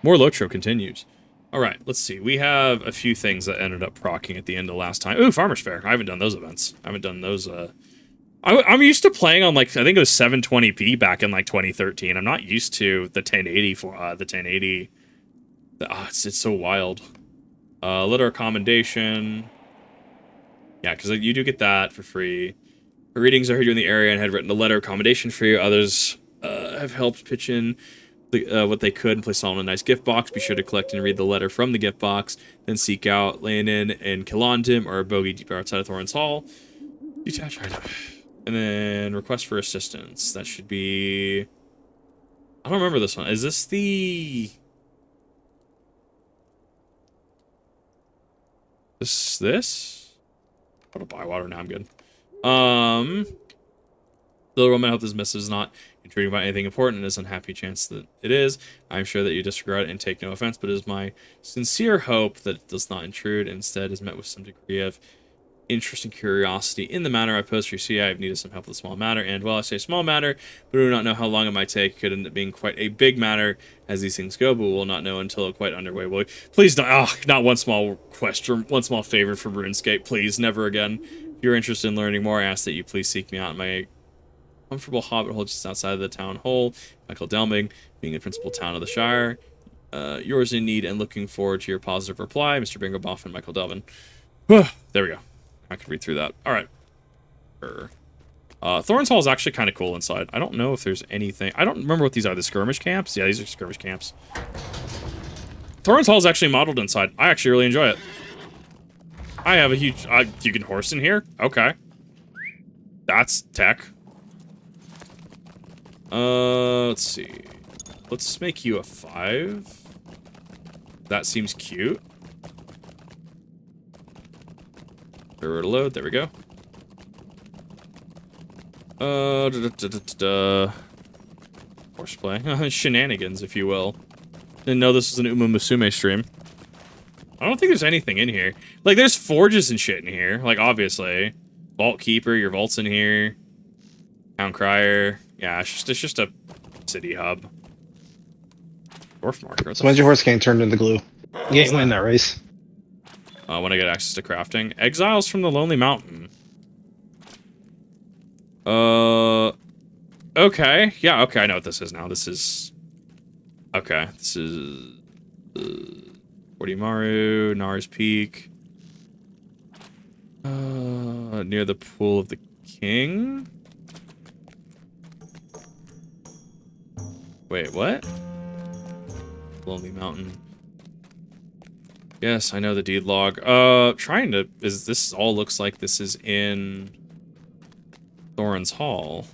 More Lotro continues. All right, let's see. We have a few things that ended up proccing at the end of last time. Ooh, Farmer's Fair. I haven't done those events. I haven't done those. I'm used to playing on, like, I think it was 720p back in, like, 2013. I'm not used to the 1080 for, the 1080. It's so wild. Letter of commendation. Yeah, because you do get that for free. The readings I heard you in the area and had written a letter of commendation for you. Others have helped pitch in what they could and place it all in a nice gift box. Be sure to collect and read the letter from the gift box. Then seek out Leonin and Kilondim or a bogey deep outside of Thorin's Hall. Detach item. And then request for assistance. That should be... I don't remember this one. Is this the... This? I'll buy water now. I'm good. Little Roman, I hope this message is not intruding about anything important. It is an unhappy chance that it is. I'm sure that you disregard it and take no offense, but it is my sincere hope that it does not intrude. Instead, is met with some degree of interest and curiosity in the matter I posed for you. See, I have needed some help with a small matter, and well, I say small matter, but we do not know how long it might take. It could end up being quite a big matter as these things go, but we will not know until quite underway. Well, please don't. Not one small question, one small favor for RuneScape, please, never again. If you're interested in learning more, I ask that you please seek me out in my comfortable hobbit hole just outside of the town hall. Michael Delming, being the principal town of the Shire. Yours in need and looking forward to your positive reply, Mr. Bingo Boff and Michael Delvin. There we go. I can read through that. All right. Thorin's Hall is actually kind of cool inside. I don't know if there's anything. I don't remember what these are. The skirmish camps? Yeah, these are skirmish camps. Thorin's Hall is actually modeled inside. I actually really enjoy it. I have a huge... you can horse in here? Okay. That's tech. Let's see. Let's make you a 5. That seems cute. Load. There we go. Horseplay. Shenanigans, if you will. Didn't know this was an Uma Musume stream. I don't think there's anything in here. Like, there's forges and shit in here. Like, obviously. Vault Keeper, your vault's in here. Town Crier. Yeah, it's just a city hub. Dwarf marker. So when's your horse getting turned into glue? You ain't winning that race. When I get access to crafting. Exiles from the Lonely Mountain. Okay. Yeah, okay, I know what this is now. This is... Okay, this is... Ordimaru, Nara's Peak. Near the Pool of the King? Wait, what? Lonely Mountain. Yes, I know the deed log. Trying to... Is this all looks like this is in... Thorin's Hall.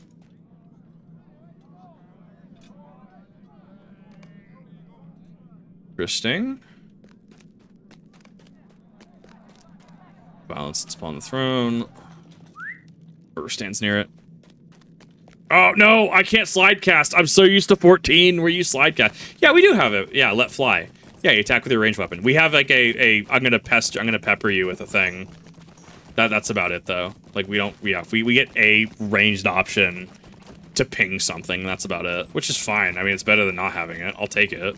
Interesting. Balanced spawn the throne. Whoever stands near it. Oh, no, I can't slide cast. I'm so used to 14 where you slide cast. Yeah, we do have it. Yeah, let fly. Yeah, you attack with your ranged weapon. We have like I'm gonna pepper you with a thing. That's about it though. Like we get a ranged option to ping something. That's about it, which is fine. I mean, it's better than not having it. I'll take it.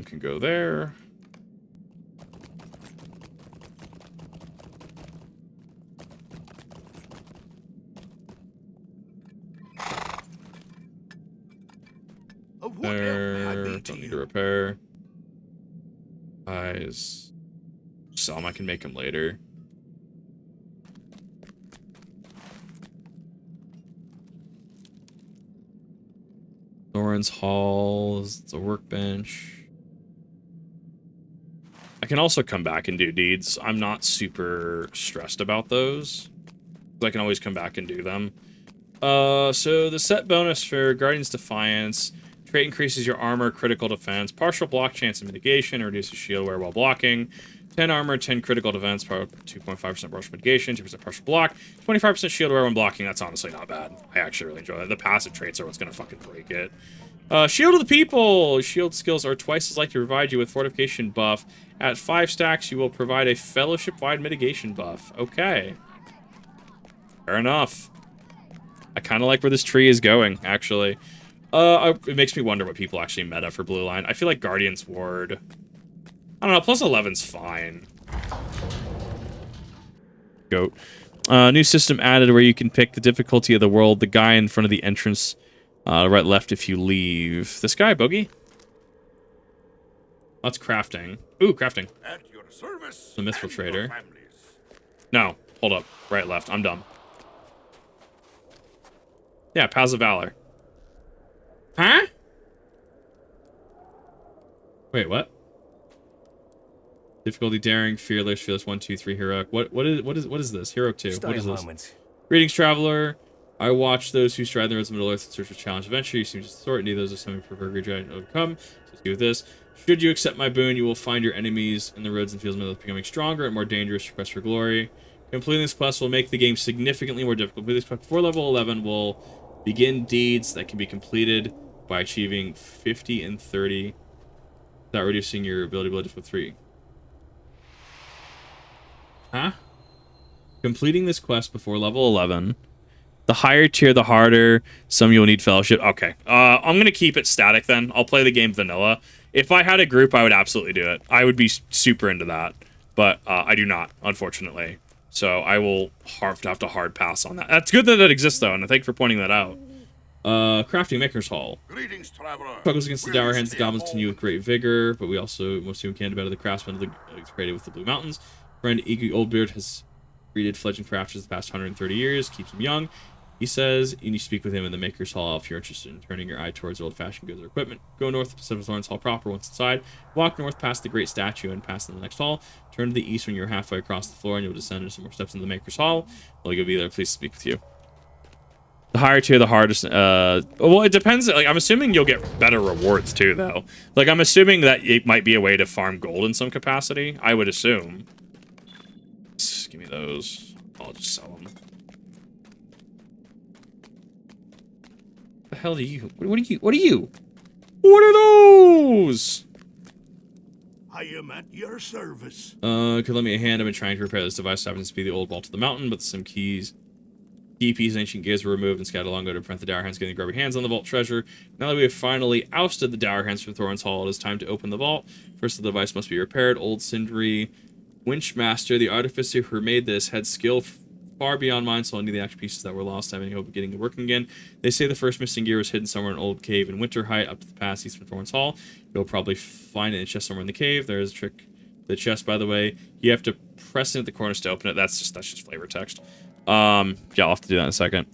Can go there. There. Don't need to repair. Eyes. Some I can make them later. Thorin's Hall is a workbench. I can also come back and do deeds. I'm not super stressed about those. I can always come back and do them. So the set bonus for Guardian's Defiance. Trait increases your armor, critical defense, partial block chance and mitigation, reduces shield wear while blocking. 10 armor, 10 critical defense, 2.5% partial mitigation, 2% partial block, 25% shield wear when blocking. That's honestly not bad. I actually really enjoy that. The passive traits are what's going to fucking break it. Shield of the People! Shield skills are twice as likely to provide you with fortification buff. At 5 stacks, you will provide a fellowship-wide mitigation buff. Okay. Fair enough. I kind of like where this tree is going, actually. It makes me wonder what people actually meta for Blue Line. I feel like Guardian's Ward... I don't know, plus 11's fine. Goat. New system added where you can pick the difficulty of the world. The guy in front of the entrance... right, left if you leave. This guy, Bogey? That's crafting. Ooh, crafting. At your service. The Mithril and Trader. your families. No, hold up. Right, left. I'm dumb. Yeah, Paths of Valor. Huh? Wait, what? Difficulty, daring, fearless, 1, 2, 3, heroic. What is this? Heroic 2. What is this? Greetings, traveler. I watch those who stride the roads of Middle Earth in search of challenge adventure. You seem to sort any of those are some prefer great giant to overcome. So do with this. Should you accept my boon, you will find your enemies in the roads and fields of Middle Earth becoming stronger and more dangerous. Your quest for glory. Completing this quest will make the game significantly more difficult. Completing this quest before level 11 will begin deeds that can be completed by achieving 50 and 30 without reducing your ability with 3. Huh? Completing this quest before level 11. The higher tier, the harder. Some you'll need fellowship. Okay. I'm going to keep it static then. I'll play the game vanilla. If I had a group, I would absolutely do it. I would be super into that. But I do not, unfortunately. So I will have to hard pass on that. That's good that it exists, though, and I thank you for pointing that out. Crafting Maker's Hall. Greetings, traveler. Struggles against the Dour Hands, the goblins continue with great vigor, but we also most soon can better the craftsman created with the Blue Mountains. Friend Iggy Oldbeard has created fledgling crafters the past 130 years, keeps him young. He says you need to speak with him in the Maker's Hall if you're interested in turning your eye towards old-fashioned goods or equipment. Go north to Pacific Lawrence Hall proper once inside. Walk north past the Great Statue and past the next hall. Turn to the east when you're halfway across the floor and you'll descend into some more steps into the Maker's Hall. Well, you'll be there. Please speak with you. The higher tier, the hardest. Well, it depends. Like, I'm assuming you'll get better rewards too, though. Like, I'm assuming that it might be a way to farm gold in some capacity. I would assume. Just give me those. I'll just sell them. The hell do you? What are you? What are you? What are those? I am at your service. Could lend me a hand. I've been trying to repair this device. Happens to be the old vault of the mountain, but some key pieces, ancient gears were removed and scattered along to prevent the Dour Hands getting grubby hands on the vault treasure. Now that we have finally ousted the Dour Hands from Thorin's Hall, it is time to open the vault. First, the device must be repaired. Old Sindri Winchmaster, the artificer who made this, had skill far beyond mine, so I need the actual pieces that were lost. I have any hope of getting it working again. They say the first missing gear was hidden somewhere in an old cave in Winter Height up to the pass east from Thorin's Hall. You'll probably find it in a chest somewhere in the cave. There is a trick. The chest, by the way, you have to press it at the corners to open it. That's just flavor text. Yeah, I'll have to do that in a second.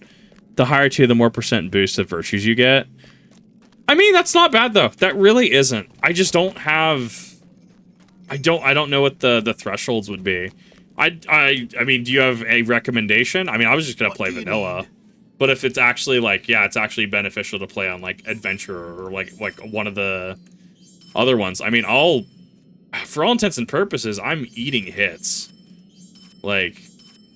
The higher tier, the more percent boost of virtues you get. I mean, that's not bad though. That really isn't. I just don't have. I don't know what the thresholds would be. I mean, do you have a recommendation? I mean, I was just gonna play vanilla, but if it's actually like, yeah, it's actually beneficial to play on like adventure or like one of the other ones. I mean, for all intents and purposes, I'm eating hits. Like,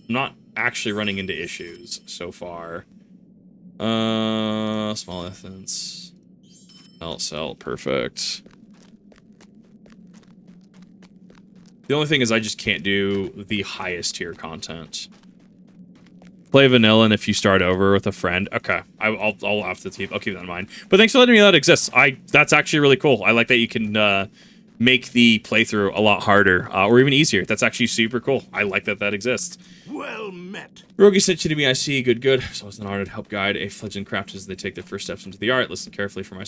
I'm not actually running into issues so far. Small essence. Sell, perfect. The only thing is I just can't do the highest tier content. Play vanilla, and if you start over with a friend, okay, I'll have to keep that in mind. But thanks for letting me know that exists. That's actually really cool. I like that you can make the playthrough a lot harder or even easier. That's actually super cool. I like that exists. Well met. Rogi sent you to me. I see. Good. So it's an honor to help guide a fledgling crafters as they take their first steps into the art. Listen carefully, for my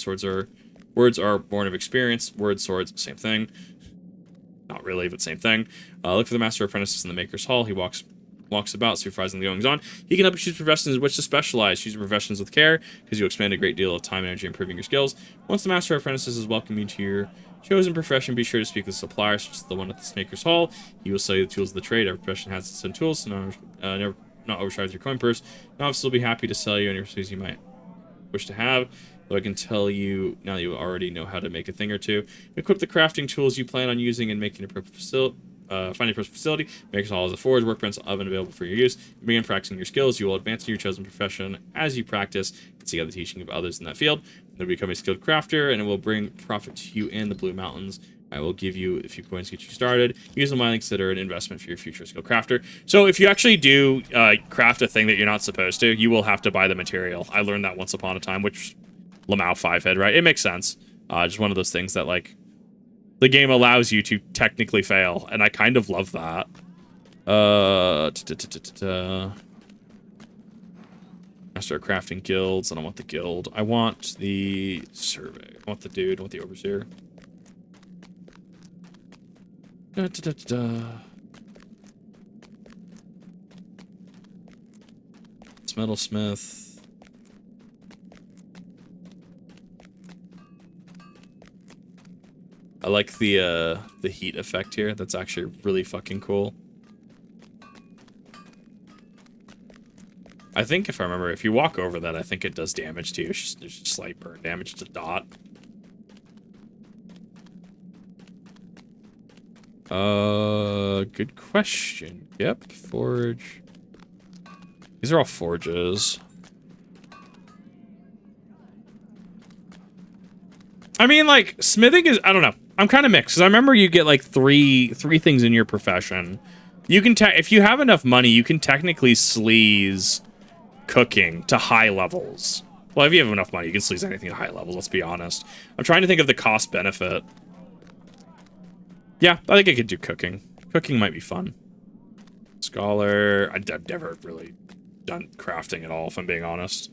words are born of experience. Words, swords, same thing. Not really, but same thing. Look for the Master Apprentices in the Maker's Hall. He walks about, supervising the goings-on. He can help you choose professions in which to specialize. Choose your professions with care, because you'll expend a great deal of time and energy improving your skills. Once the Master Apprentices has welcomed you to your chosen profession, be sure to speak with suppliers, such as the one at the Maker's Hall. He will sell you the tools of the trade. Every profession has its own tools, so not overcharge your coin purse. Now, I'll still be happy to sell you any resources you might wish to have. Though I can tell you, now you already know how to make a thing or two. Equip the crafting tools you plan on using and making a appropriate facility. Find a appropriate facility. Maker's Hall has a forge, workbench, oven available for your use. Begin practicing your skills. You will advance in your chosen profession as you practice and seek out the teaching of others in that field. You'll become a skilled crafter, and it will bring profit to you in the Blue Mountains. I will give you a few coins to get you started. Use them and consider an investment for your future skilled crafter. So if you actually do craft a thing that you're not supposed to, you will have to buy the material. I learned that once upon a time, which Lamau 5-head, right? It makes sense. Just one of those things that, like, the game allows you to technically fail, and I kind of love that. Master of crafting guilds. I don't want the guild. I want the survey. I want the dude. I want the overseer. It's metalsmith. I like the heat effect here. That's actually really fucking cool. I think if I remember, if you walk over that, I think it does damage to you. There's just slight burn damage to dot. Good question. Yep, forge. These are all forges. I mean, like, smithing is, I don't know. I'm kind of mixed, because I remember you get, like, three things in your profession. You can, if you have enough money, you can technically sleaze cooking to high levels. Well, if you have enough money, you can sleaze anything to high levels, let's be honest. I'm trying to think of the cost benefit. Yeah, I think I could do cooking. Cooking might be fun. Scholar, I've never really done crafting at all, if I'm being honest.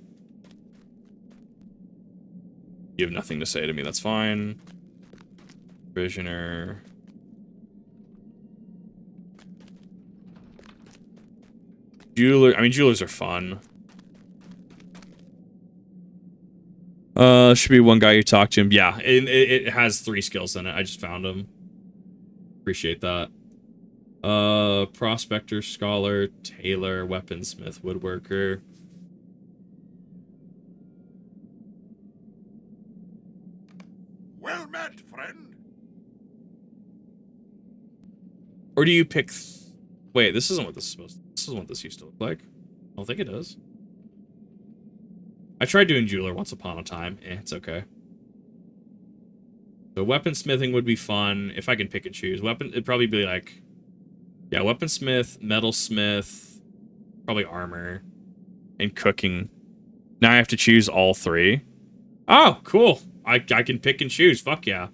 You have nothing to say to me, that's fine. Prisoner. Jeweler, I mean, jewelers are fun. Should be one guy you talk to him. Yeah, it has 3 skills in it. I just found them. Appreciate that. Prospector, scholar, tailor, weaponsmith, woodworker. Well met, friend. Or do you pick... Wait, this isn't what this is supposed to... This isn't what this used to look like. I don't think it does. I tried doing jeweler once upon a time. It's okay. So weaponsmithing would be fun if I can pick and choose. It'd probably be like... Yeah, weaponsmith, metalsmith, probably armor, and cooking. Now I have to choose all 3. Oh, cool. I can pick and choose. Fuck yeah.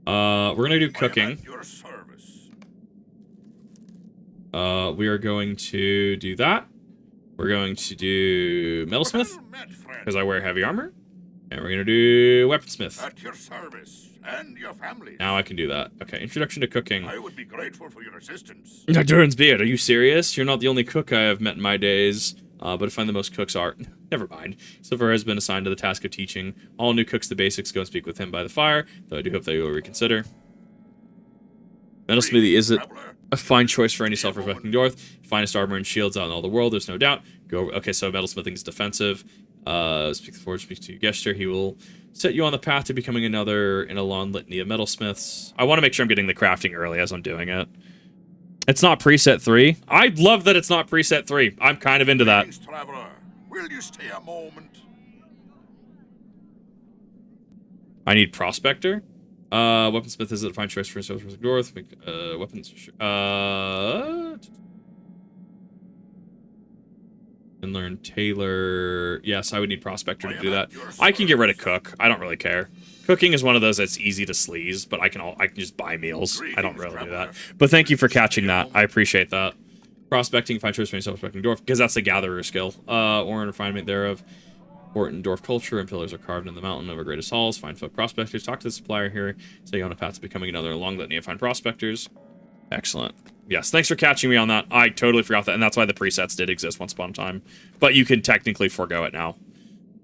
We're gonna do cooking. Your service. We are going to do that. We're going to do metalsmith, because I wear heavy armor. And we're gonna do weaponsmith. At your service, and your family. Now I can do that. Okay, introduction to cooking. I would be grateful for your assistance. Durin's beard, are you serious? You're not the only cook I have met in my days. But I find the most cooks are... Never mind. Silver has been assigned to the task of teaching all new cooks the basics. Go and speak with him by the fire, though I do hope that you will reconsider. Metalsmithy is a fine choice for any self-respecting dwarf. Finest armor and shields out in all the world, there's no doubt. Go. Okay, so metalsmithing is defensive. Speak to the forge, speak to Gesture. He will set you on the path to becoming another in a long litany of metalsmiths. I want to make sure I'm getting the crafting early as I'm doing it. It's not preset 3. I love that it's not preset 3. I'm kind of into that. Traveler, will you stay a moment? I need Prospector. Weaponsmith is a fine choice for himself north. Weapons. And learn Tailor. Yes, I would need Prospector to do that. I can get rid of Cook. I don't really care. Cooking is one of those that's easy to sleaze, but I can just buy meals. I don't really do that. But thank you for catching that. I appreciate that. Prospecting, fine choice for yourself, prospecting dwarf, because that's the gatherer skill. Or an refinement thereof. Important dwarf culture and pillars are carved in the mountain of our greatest halls. Fine folk prospectors. Talk to the supplier here. Stay on a path to becoming another long litany of fine prospectors. Excellent. Yes, thanks for catching me on that. I totally forgot that, and that's why the presets did exist once upon a time. But you can technically forego it now.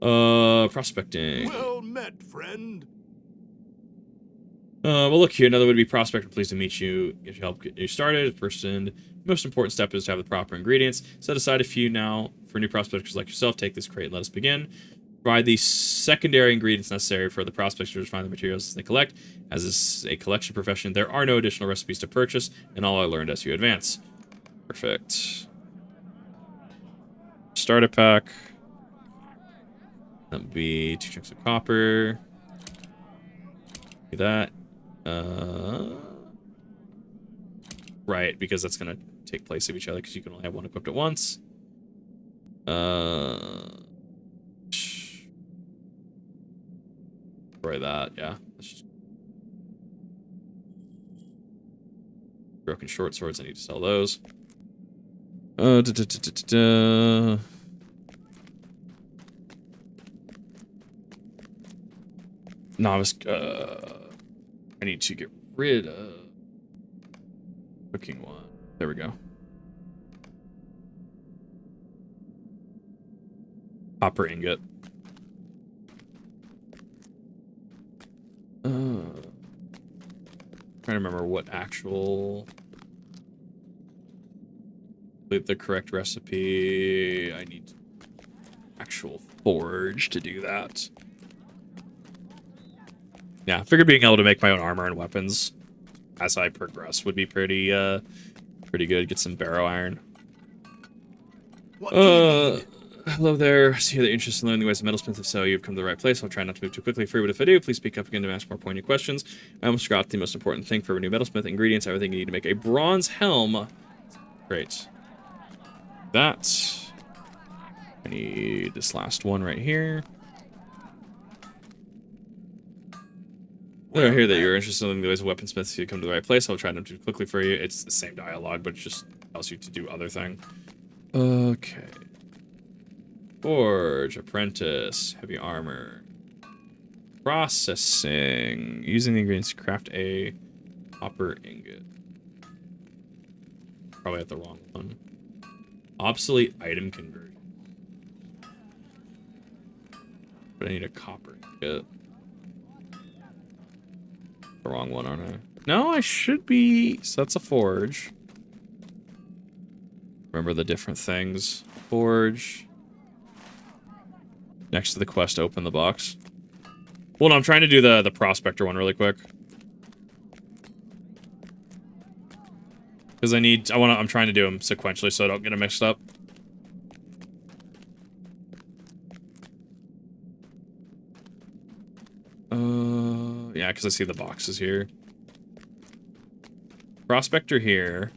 Prospecting. Well met, friend. Well, look here. Another would be prospector. Pleased to meet you. If you help get you started, first and most important step is to have the proper ingredients. Set aside a few now for new prospectors like yourself. Take this crate and let us begin. Provide the secondary ingredients necessary for the prospectors to find the materials they collect. As this is a collection profession, there are no additional recipes to purchase, and all I learned as you advance. Perfect. Starter pack. That would be 2 chunks of copper. Do that. Right, because that's gonna take place of each other because you can only have one equipped at once. Destroy that, yeah. Let's just... Broken short swords, I need to sell those. Novice, I need to get rid of cooking one. There we go. Copper ingot. Trying to remember what actual... The correct recipe. I need actual forge to do that. Yeah, I figured being able to make my own armor and weapons as I progress would be pretty pretty good. Get some barrow iron. Hello there. I see that you're interested in learning the ways of metalsmith. If so, you've come to the right place. I'll try not to move too quickly for you, but if I do, please speak up again to ask more pointed questions. I almost forgot the most important thing for a new metalsmith: ingredients, everything you need to make a bronze helm. Great. That. I need this last one right here. I hear that you're interested in the ways of weaponsmiths. You come to the right place. I'll try not to move quickly for you. It's the same dialogue, but it just tells you to do other thing. Okay. Forge, apprentice, heavy armor. Processing. Using the ingredients to craft a copper ingot. Probably at the wrong one. Obsolete item conversion. But I need a copper ingot. The wrong one, aren't I? No, I should be. So that's a forge. Remember the different things. Forge. Next to the quest, open the box. Well, no, I'm trying to do the prospector one really quick. Because I'm trying to do them sequentially so I don't get them mixed up. Yeah, because I see the boxes here. Prospector here.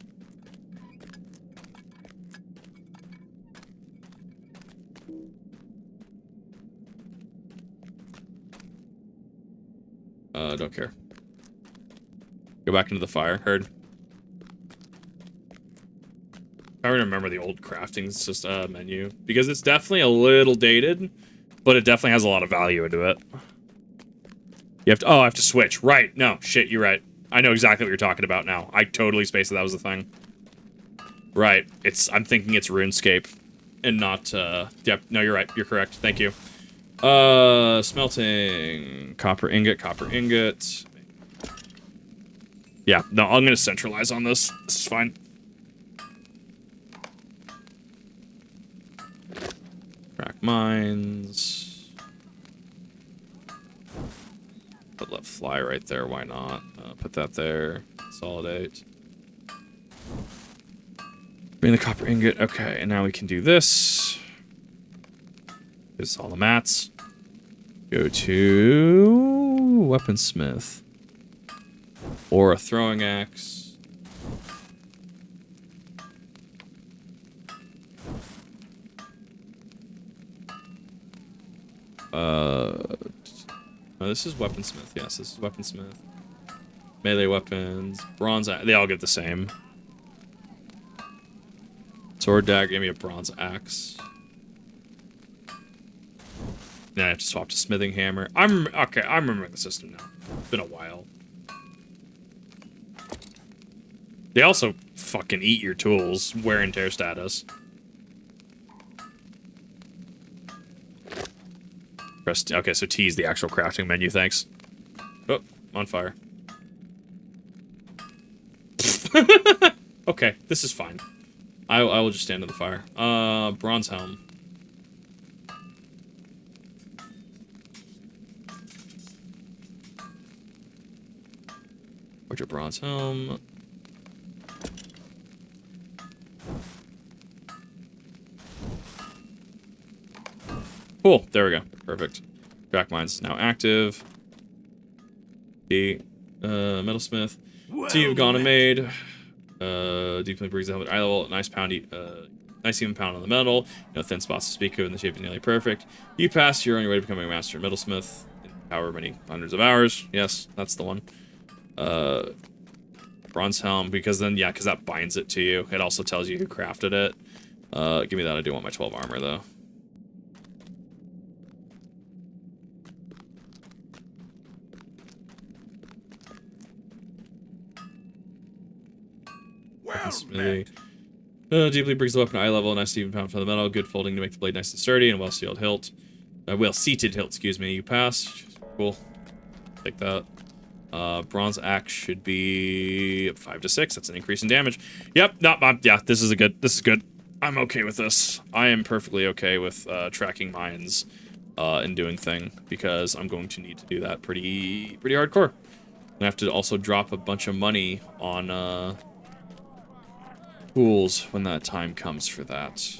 Don't care. Go back into the fire. Heard. I remember the old crafting menu because it's definitely a little dated, but it definitely has a lot of value into it. You have to. Oh, I have to switch. Right. No, shit. You're right. I know exactly what you're talking about now. I totally spaced that was the thing. Right. I'm thinking it's RuneScape, and not. Yep. No, you're right. You're correct. Thank you. Smelting. Copper ingot. Copper ingot. Yeah. No, I'm gonna centralize on this. This is fine. Crack mines. Put let fly right there. Why not? Put that there. Consolidate. Bring the copper ingot. Okay, and now we can do this. This is all the mats. Go to weaponsmith. Or a throwing axe. Oh, this is weaponsmith. Yes, this is weaponsmith. Melee weapons. Bronze axe. They all get the same. Sword dagger. Give me a bronze axe. Then I have to swap to smithing hammer. Okay, I remember the system now. It's been a while. They also fucking eat your tools. Wear and tear status. Press T. Okay, so T is the actual crafting menu, thanks. Oh, on fire. Okay, this is fine. I will just stand in the fire. Bronze helm. Where's your bronze helm? Cool, there we go. Perfect. Track mines is now active. The metalsmith. Well So you've gone and met. made. Deeply brings the helmet eye level. Nice nice even pound on the metal. No thin spots to speak of, and the shape is nearly perfect. You pass. You're on your way to becoming a master metalsmith. In however many hundreds of hours. Yes, that's the one. Bronze helm, because then, yeah, because that binds it to you. It also tells you who crafted it. Give me that. I do want my 12 armor, though. Well Smithy. met. Deeply brings the weapon eye level. Nice even pound for the metal. Good folding to make the blade nice and sturdy, and well-sealed hilt. Well-seated hilt, excuse me. You pass. Cool. Take that. Bronze axe should be 5 to 6. That's an increase in damage. Yep. Yeah. This is good. I'm okay with this. I am perfectly okay with tracking mines and doing thing, because I'm going to need to do that pretty hardcore. I'm gonna have to also drop a bunch of money on pools when that time comes for that.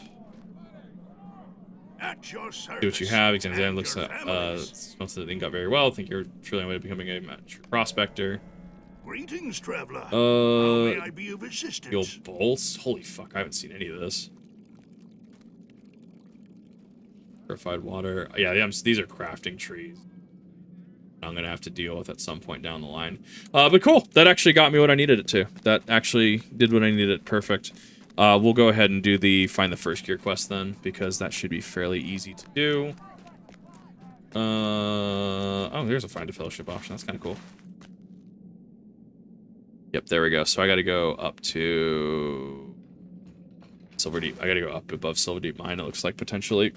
At your service. See what you have. Examine and looks your at families. smells that they got very well. Think you're truly on the way to becoming a mature prospector. Greetings, traveler. How may I be of Fuel assistance? bolts. Holy fuck! I haven't seen any of this. Purified water. Yeah, these are crafting trees. I'm gonna have to deal with at some point down the line. But cool. That actually got me what I needed it to. That actually did what I needed it. Perfect. We'll go ahead and do the find the first gear quest then, because that should be fairly easy to do. Oh, there's a find a fellowship option. That's kind of cool. Yep, there we go. So I got to go up to Silverdeep. I got to go up above Silverdeep Mine, it looks like, potentially.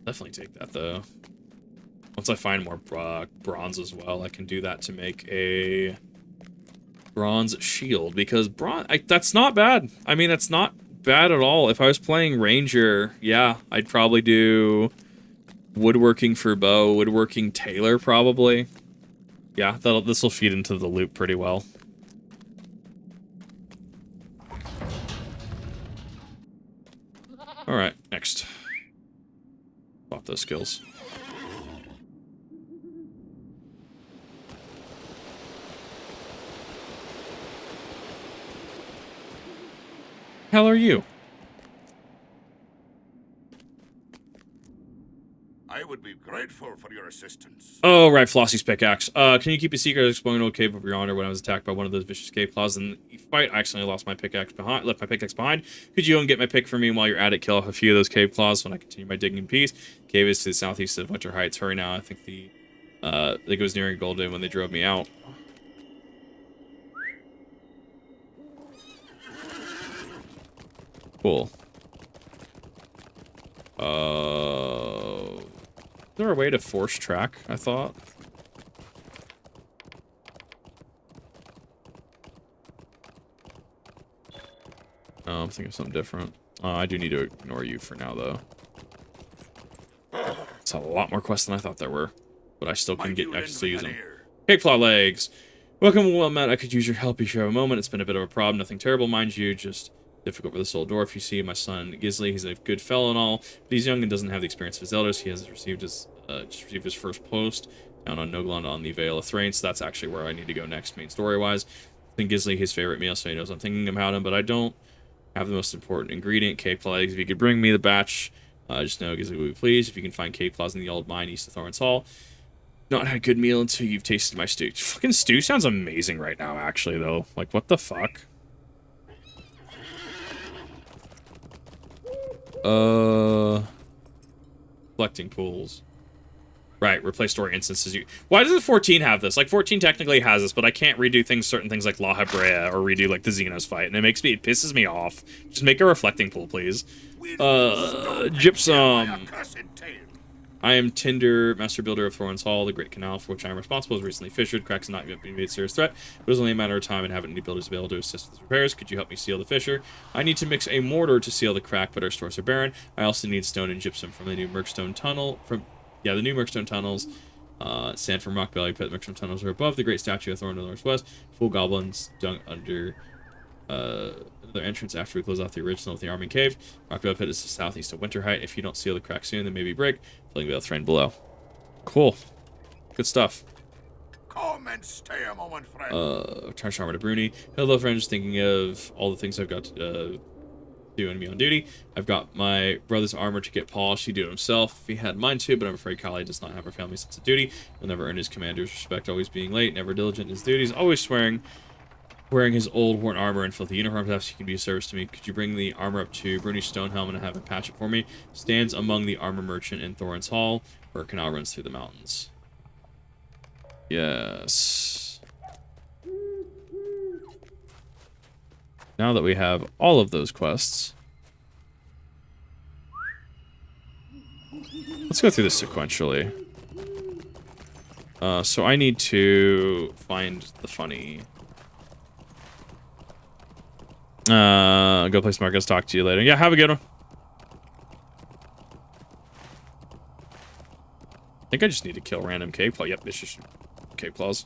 Definitely take that, though. Once I find more bronze as well, I can do that to make a bronze shield, because bronze, that's not bad. I mean, that's not bad at all. If I was playing Ranger, yeah, I'd probably do woodworking for bow, woodworking tailor, probably. Yeah, this will feed into the loop pretty well. Alright, next. Swap those skills. Hell are you? I would be grateful for your assistance. Oh, right, Flossie's pickaxe. Can you keep a secret? I was exploring an old cave over yonder when I was attacked by one of those vicious cave claws. In the fight, I accidentally lost my pickaxe behind. Left my pickaxe behind. Could you go and get my pick for me, and while you're at it, kill off a few of those cave claws when I continue my digging in peace? Cave is to the southeast of Winter Heights. Hurry now. I think I think it was nearing Golden when they drove me out. Cool. Is there a way to force track, I thought? Oh, I'm thinking of something different. I do need to ignore you for now, though. It's a lot more quests than I thought there were. But I still can I can still use them. Cake claw legs! Welcome, well met. I could use your help if you have a moment. It's been a bit of a problem. Nothing terrible, mind you. Just difficult for this old dwarf. You see, my son Gisli, he's a good fellow and all, but he's young and doesn't have the experience of his elders. He has received his first post down on Noglund on the Vale of Thrain, so that's actually where I need to go next, main story-wise. I think Gisli his favorite meal, so he knows I'm thinking about him, but I don't have the most important ingredient, cake legs. If you could bring me the batch, just know Gisli will be pleased. If you can find cake claws in the old mine east of Thorin's Hall. Not had a good meal until you've tasted my stew. Fucking stew sounds amazing right now, actually, though. Like, what the fuck? Collecting pools. Right, replace story instances. Why doesn't 14 have this? Like, 14 technically has this, but I can't redo certain things like La Hebrea or redo, like, the Xenos fight, and it pisses me off. Just make a reflecting pool, please. Gypsum. I am Tinder, master builder of Thorin's Hall. The great canal for which I am responsible is recently fissured. Cracks have not yet been made a serious threat, but it was only a matter of time and having any builders available to assist with repairs. Could you help me seal the fissure? I need to mix a mortar to seal the crack, but our stores are barren. I also need stone and gypsum from the new Merkstone tunnel. The new Merkstone tunnels. Sand from Rock Valley Pit. Merkstone tunnels are above the great statue of Thorin to the northwest. Full goblins dug under Another entrance after we close off the original with the Army Cave. Rockville Pit is southeast of Winter Height. If you don't seal the crack soon, then maybe break. Filling Veil Terrain below. Cool. Good stuff. Come and stay a moment, friend. Tarnished Armor to Bruni. Hello, friend. Just thinking of all the things I've got to do and be on duty. I've got my brother's armor to get polished. He'd do it himself if he had mine too, but I'm afraid Kali does not have her family sense of duty. He'll never earn his commander's respect, always being late, never diligent in his duties, always swearing, wearing his old worn armor and filthy uniform. Perhaps he can be of service to me. Could you bring the armor up to Bruni's stone helmet and have him patch it for me? Stands among the armor merchant in Thorin's Hall, where a canal runs through the mountains. Yes. Now that we have all of those quests, let's go through this sequentially. So I need to find the funny. Go play Marcus. Talk to you later. Yeah, have a good one. I think I just need to kill random cave claw. Yep, it's just cave claws.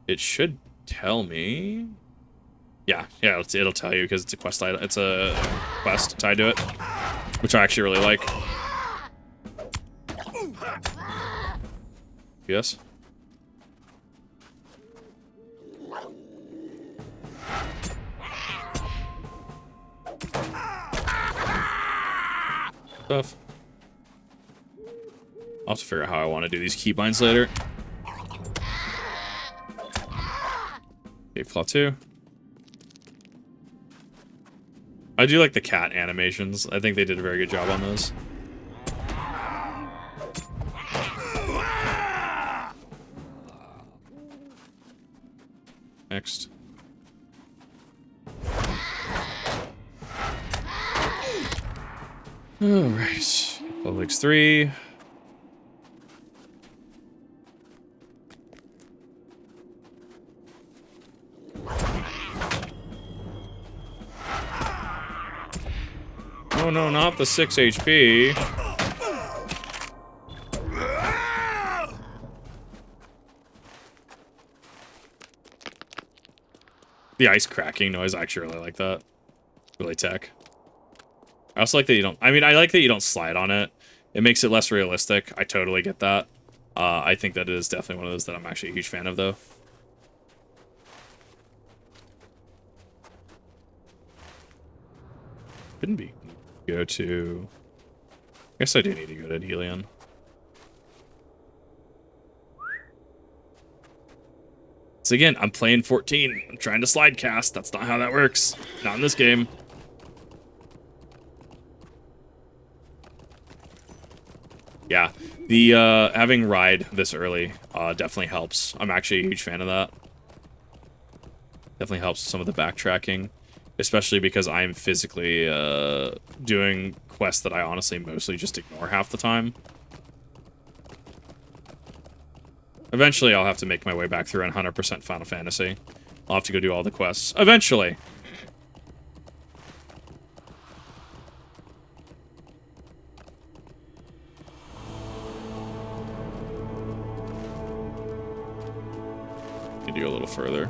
It should tell me. Yeah, it'll tell you because it's a quest item. It's a quest tied to it, which I actually really like. Yes. Stuff. I'll have to figure out how I want to do these keybinds later. Cave claw 2. I do like the cat animations. I think they did a very good job on those. Next. Alright. Publix 3. Oh no, not the 6 HP. The ice cracking noise, I actually really like that. Really tech. I also like that you don't... I mean, I like that you don't slide on it. It makes it less realistic. I totally get that. I think that it is definitely one of those that I'm actually a huge fan of, though. Shouldn't be... Go to... I guess I do need to go to Helion. So again, I'm playing 14. I'm trying to slide cast. That's not how that works. Not in this game. Yeah, the having ride this early definitely helps. I'm actually a huge fan of that. Definitely helps some of the backtracking, especially because I'm physically doing quests that I honestly mostly just ignore half the time. Eventually, I'll have to make my way back through 100% Final Fantasy. I'll have to go do all the quests. Eventually. Need to go a little further.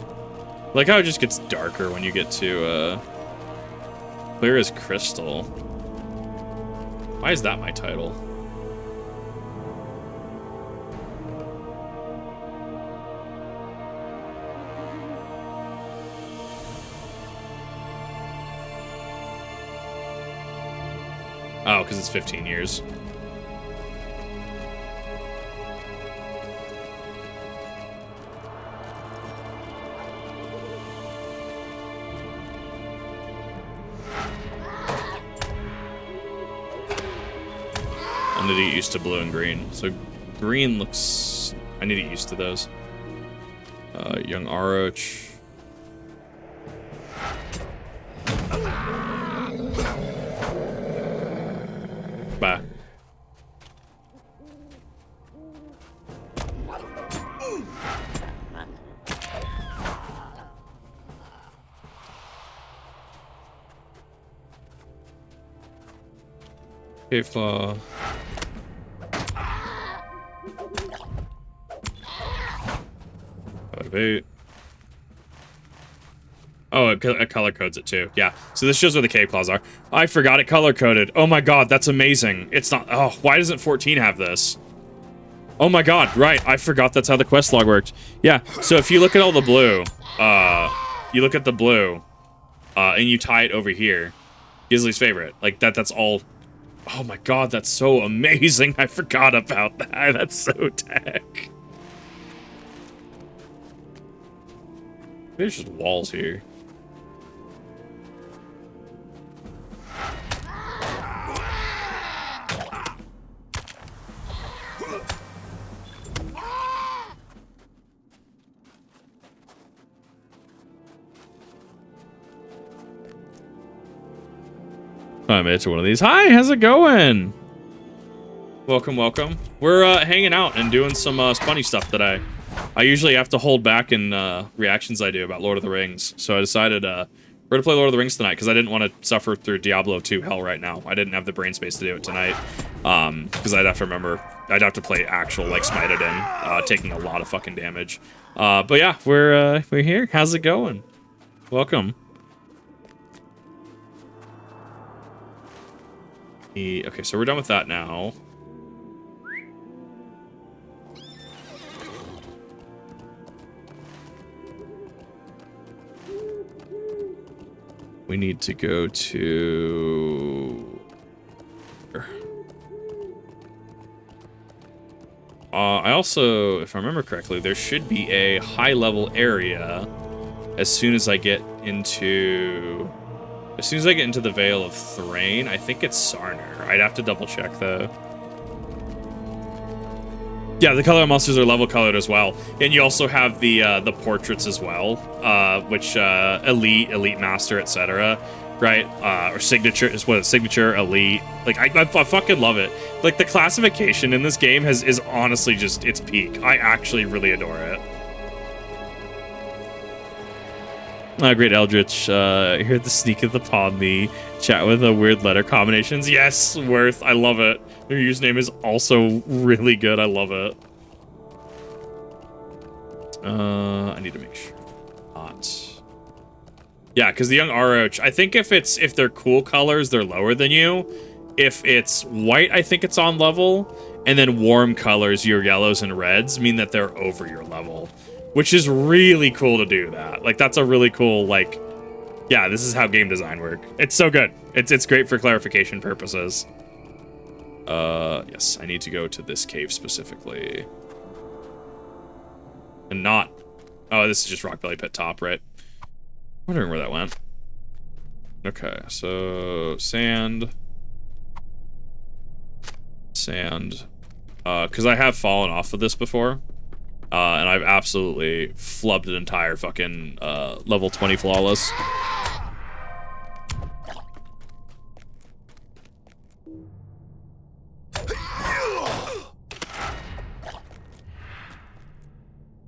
Like how it just gets darker when you get to, clear as crystal. Why is that my title? Oh, because it's 15 years. I need to get used to blue and green. So green looks... I need to get used to those. Young Oroch. Bye. Cave claw. of 8. Oh, it color codes it too. Yeah. So this shows where the cave claws are. I forgot it color coded. Oh my god, that's amazing. It's not. Oh, why doesn't 14 have this? Oh my god, right. I forgot that's how the quest log worked. Yeah. So if you look at all the blue, you look at the blue, and you tie it over here, Gisley's favorite. Like that's all. Oh my god, that's so amazing. I forgot about that. That's so tech. There's just walls here. I made it to one of these. Hi, how's it going? Welcome, welcome. We're hanging out and doing some spunny stuff today. I usually have to hold back in reactions I do about Lord of the Rings, so I decided we're gonna play Lord of the Rings tonight because I didn't want to suffer through Diablo 2 hell right now. I didn't have the brain space to do it tonight because I'd have to play actual like Smited in, taking a lot of fucking damage. But yeah, we're here. How's it going? Welcome. Okay, so we're done with that now. We need to go to... I also, if I remember correctly, there should be a high-level area as soon as I get into... As soon as I get into the Vale of Thrain. I think it's Sarner. I'd have to double-check, though. Yeah, the color monsters are level colored as well, and you also have the portraits as well, which elite master, etc. Right? Or signature is what signature elite. Like I fucking love it. Like the classification in this game is honestly just its peak. I actually really adore it. Great Eldritch. Here at the sneak of the palm me. Chat with the weird letter combinations. Yes, Worth. I love it. Their username is also really good. I love it. I need to make sure. Not. Yeah, because the young Oroch, I think if they're cool colors, they're lower than you. If it's white, I think it's on level. And then warm colors, your yellows and reds, mean that they're over your level. Which is really cool to do that. Like, that's a really cool, like... Yeah, this is how game design work. It's so good. It's great for clarification purposes. Yes, I need to go to this cave specifically. And not... Oh, this is just Rockbelly Pit top, right? Wondering where that went. Okay, so... Sand. Sand. Because I have fallen off of this before. And I've absolutely flubbed an entire fucking level 20 flawless.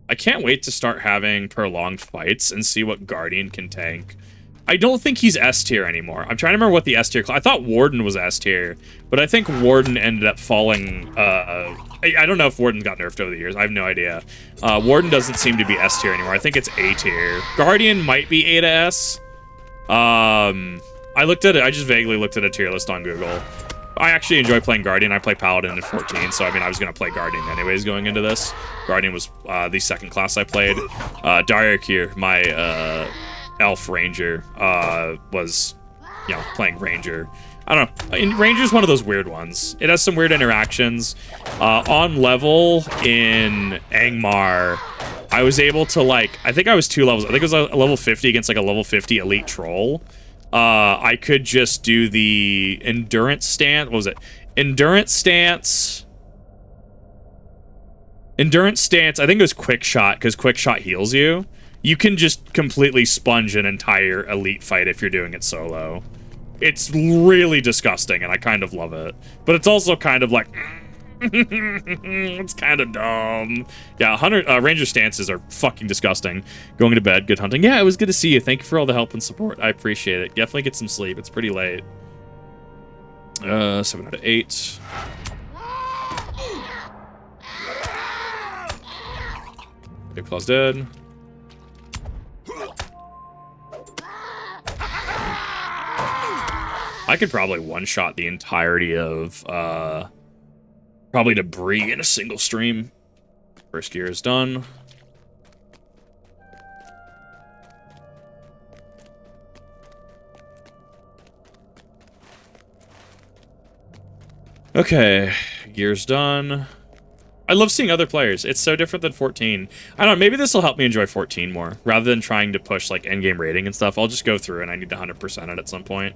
I can't wait to start having prolonged fights and see what Guardian can tank. I don't think he's S tier anymore. I'm trying to remember what the S tier... I thought Warden was S tier, but I think Warden ended up falling... I don't know if Warden got nerfed over the years. I have no idea. Warden doesn't seem to be S tier anymore. I think it's A tier. Guardian might be A to S. I looked at it. I just vaguely looked at a tier list on Google. I actually enjoy playing Guardian. I play Paladin in 14, so I mean, I was going to play Guardian anyways going into this. Guardian was the second class I played. Darius here, my elf ranger, was, you know, playing ranger. I don't know. Ranger's one of those weird ones. It has some weird interactions. On level in Angmar, I was able to, like, I think I was 2 levels. I think it was a level 50 against, like, a level 50 elite troll. I could just do the endurance stance. What was it? Endurance stance. Endurance stance. I think it was quick shot, because quick shot heals you. You can just completely sponge an entire elite fight if you're doing it solo. It's really disgusting, and I kind of love it. But it's also kind of like... it's kind of dumb. Yeah, ranger stances are fucking disgusting. Going to bed, good hunting. Yeah, it was good to see you. Thank you for all the help and support. I appreciate it. Definitely get some sleep. It's pretty late. 7 out of 8. Big Claw's dead. I could probably one-shot the entirety of probably debris in a single stream. First gear is done. Okay, gear's done. I love seeing other players. It's so different than 14. I don't know, maybe this will help me enjoy 14 more. Rather than trying to push, like, endgame rating and stuff, I'll just go through and I need to 100% it at some point.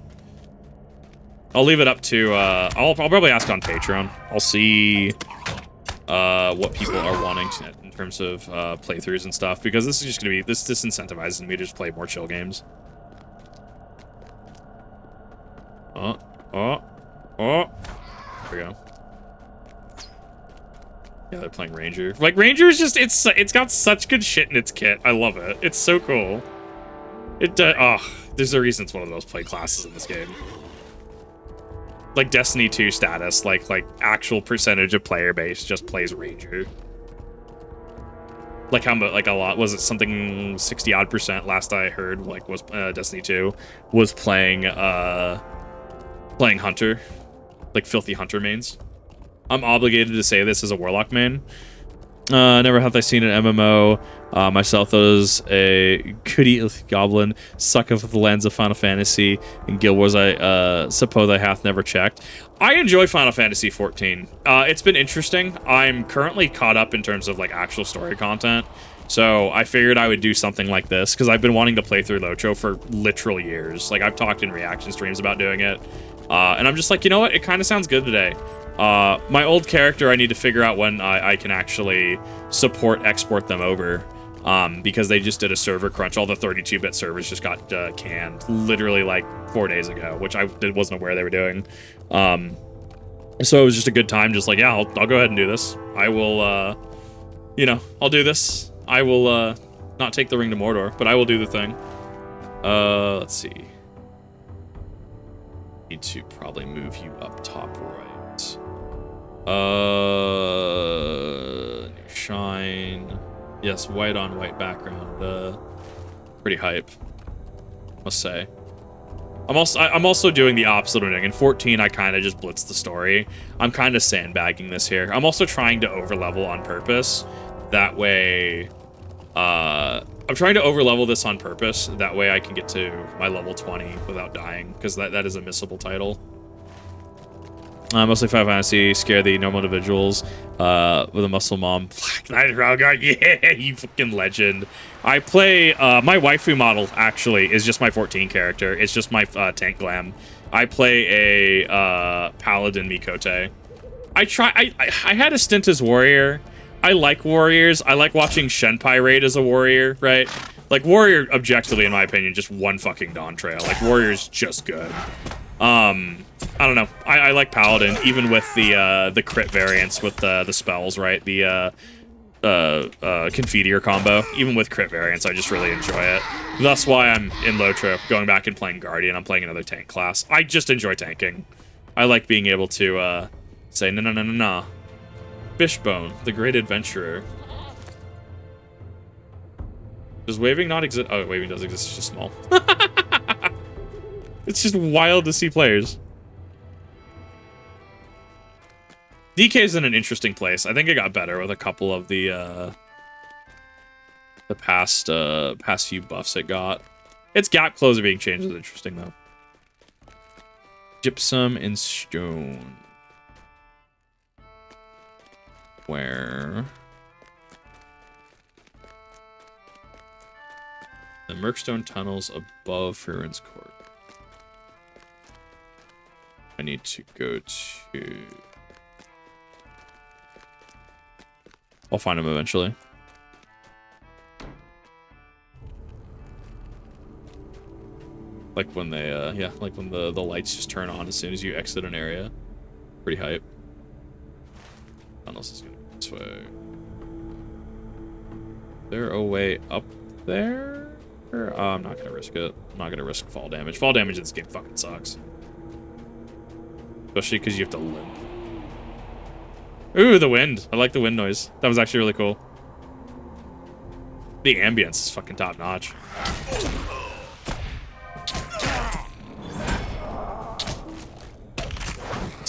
I'll leave it up to, I'll probably ask on Patreon. I'll see what people are wanting to, in terms of playthroughs and stuff, because this is just going to be, this disincentivizes me to just play more chill games. There we go. Yeah, they're playing Ranger. Like, Ranger is just, it's got such good shit in its kit. I love it. It's so cool. There's a reason it's one of the most played classes in this game. Like, Destiny 2 status, like actual percentage of player base just plays Ranger. Like, how much, like, a lot, was it something 60-odd% last I heard, like, was, Destiny 2 was playing Hunter. Like, filthy Hunter mains. I'm obligated to say this as a Warlock main. Never have I seen an MMO myself as a goody goblin sucketh with the lens of Final Fantasy and Guild Wars. I suppose I hath never checked. I enjoy Final Fantasy 14. It's been interesting. I'm currently caught up in terms of like actual story content, so I figured I would do something like this because I've been wanting to play through Locho for literal years. Like, I've talked in reaction streams about doing it, and I'm just like, you know what? It kind of sounds good today. My old character, I need to figure out when I can actually export them over, because they just did a server crunch. All the 32-bit servers just got canned literally like 4 days ago, which I wasn't aware they were doing. So it was just a good time, just like, yeah, I'll go ahead and do this. I will, you know, I'll do this. I will not take the ring to Mordor, but I will do the thing. Let's see. Need to probably move you up top right. New shine. Yes, white on white background. Pretty hype, must say. I'm also doing the opposite of doing. In 14, I kind of just blitz the story. I'm kind of sandbagging this here. I'm also trying to overlevel on purpose. That way, I'm trying to overlevel this on purpose. That way I can get to my level 20 without dying, because that is a missable title. Mostly Final Fantasy, scare the normal individuals with a muscle mom. Black Knight Ralgar, yeah, you fucking legend. I play, my waifu model, actually, is just my 14 character. It's just my tank glam. I play a Paladin Mikote. I had a stint as warrior. I like warriors. I like watching Shenpai raid as a warrior, right? Like, warrior, objectively, in my opinion, just one fucking Dawn Trail. Like, warrior's just good. I don't know. I like Paladin, even with the crit variants with the spells, right? The Confiteor combo. Even with crit variants, I just really enjoy it. That's why I'm in Lotro, going back and playing Guardian. I'm playing another tank class. I just enjoy tanking. I like being able to say, no. Fishbone, the great adventurer. Does waving not exist? Oh, waving does exist, it's just small. It's just wild to see players. DK's in an interesting place. I think it got better with a couple of the past few buffs it got. Its gap closer being changed is interesting though. Gypsum and stone. Where the Merkstone tunnels above Furin's Court. I need to go to... I'll find him eventually. Like when they, yeah, like when the lights just turn on as soon as you exit an area. Pretty hype. Unless it's gonna go this way. Is there a way up there? I'm not gonna risk it. I'm not gonna risk fall damage. Fall damage in this game fucking sucks. Especially because you have to limp. Ooh, the wind. I like the wind noise. That was actually really cool. The ambience is fucking top notch.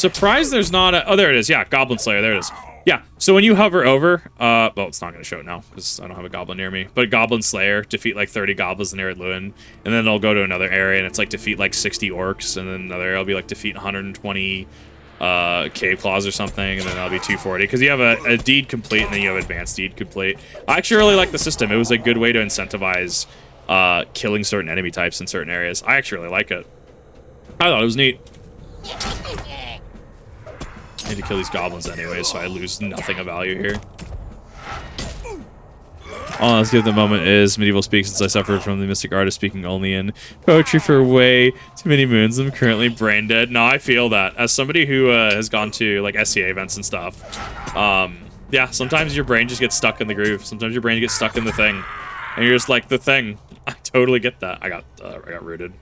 Surprised there's not a... Oh, there it is. Yeah, Goblin Slayer. There it is. Yeah, so when you hover over... well, it's not going to show it now, because I don't have a goblin near me. But Goblin Slayer, defeat like 30 goblins in Arid Luin. And then it'll go to another area, and it's like defeat like 60 orcs. And then another area will be like defeat 120 cave claws or something. And then that'll be 240. Because you have a deed complete, and then you have advanced deed complete. I actually really like the system. It was a good way to incentivize killing certain enemy types in certain areas. I actually really like it. I thought it was neat. I need to kill these goblins anyway, so I lose nothing of value here. All let's give the moment is medieval speak, since I suffered from the mystic artist speaking only in poetry for way too many moons. I'm currently brain dead. No, I feel that. As somebody who has gone to like SCA events and stuff, yeah, sometimes your brain just gets stuck in the groove. Sometimes your brain gets stuck in the thing, and you're just like, the thing. I totally get that. I got rooted.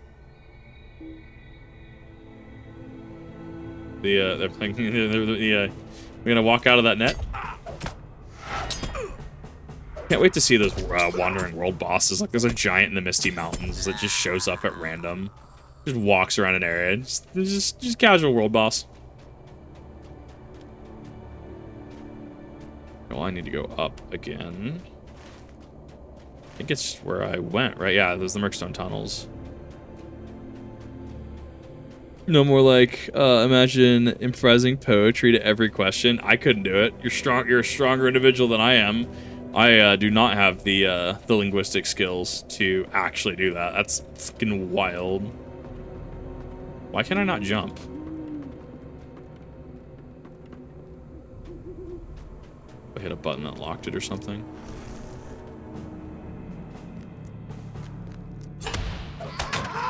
They're playing. We're gonna walk out of that net. Can't wait to see those wandering world bosses. Like, there's a giant in the Misty Mountains that just shows up at random, just walks around an area. Just casual world boss. Well, I need to go up again. I think it's where I went, right? Yeah, there's the Merkstone tunnels. No more like, imagine improvising poetry to every question. I couldn't do it. You're a stronger individual than I am. I do not have the linguistic skills to actually do that. That's fucking wild. Why can I not jump? I hit a button that locked it or something.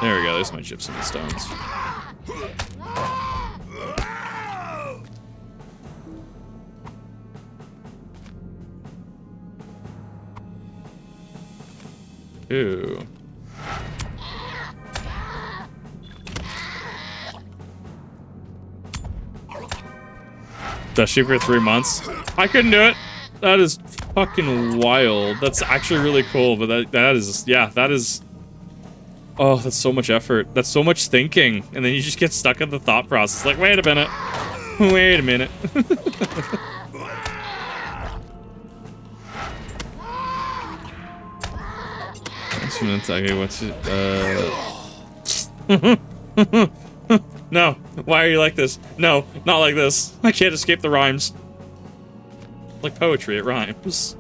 There we go. There's my gypsum and stones. Ooh. Does she for 3 months? I couldn't do it. That is fucking wild. That's actually really cool, but that is, yeah, that is... Oh, that's so much effort. That's so much thinking. And then you just get stuck in the thought process. Like, wait a minute. Wait a minute. Okay, what's it? No. Why are you like this? No, not like this. I can't escape the rhymes. Like poetry, it rhymes.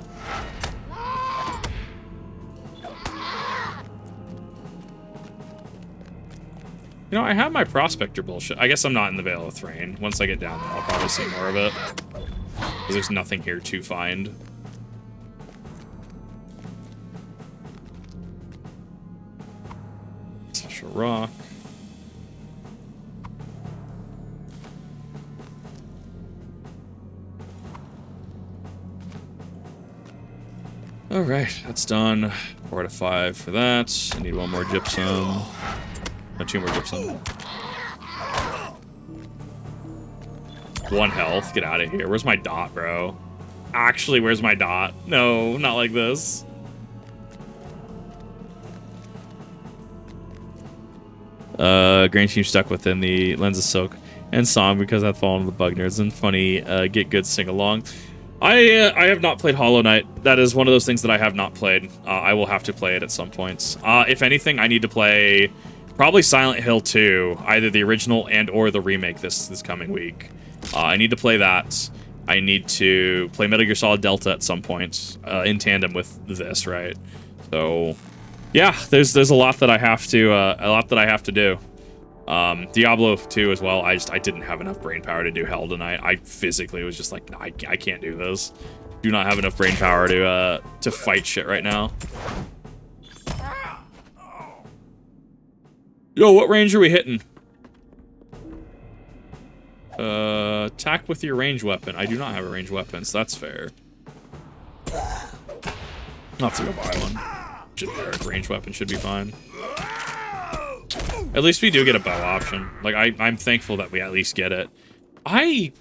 You know, I have my prospector bullshit. I guess I'm not in the Vale of Thrain. Once I get down there, I'll probably see more of it. Because there's nothing here to find. Special rock. Alright, that's done. 4 out of 5 for that. I need one more gypsum. No, 2 more gypsum. 1 health. Get out of here. Where's my dot, bro? Actually, where's my dot? No, not like this. Grain Team stuck within the Lens of Silk and Song because I've fallen with the bug nerds and funny get good sing along. I have not played Hollow Knight. That is one of those things that I have not played. I will have to play it at some points. If anything, I need to play probably Silent Hill 2, either the original and or the remake this coming week. I need to play that. I need to play Metal Gear Solid Delta at some point in tandem with this, right? So, yeah, there's a lot that I have to do. Diablo 2 as well. I didn't have enough brain power to do Hell tonight. I physically was just like, I can't do this. Do not have enough brain power to fight shit right now. Yo, what range are we hitting? Attack with your ranged weapon. I do not have a ranged weapon, so that's fair. I'll have to go buy one. Ranged weapon should be fine. At least we do get a bow option. Like, I'm thankful that we at least get it. I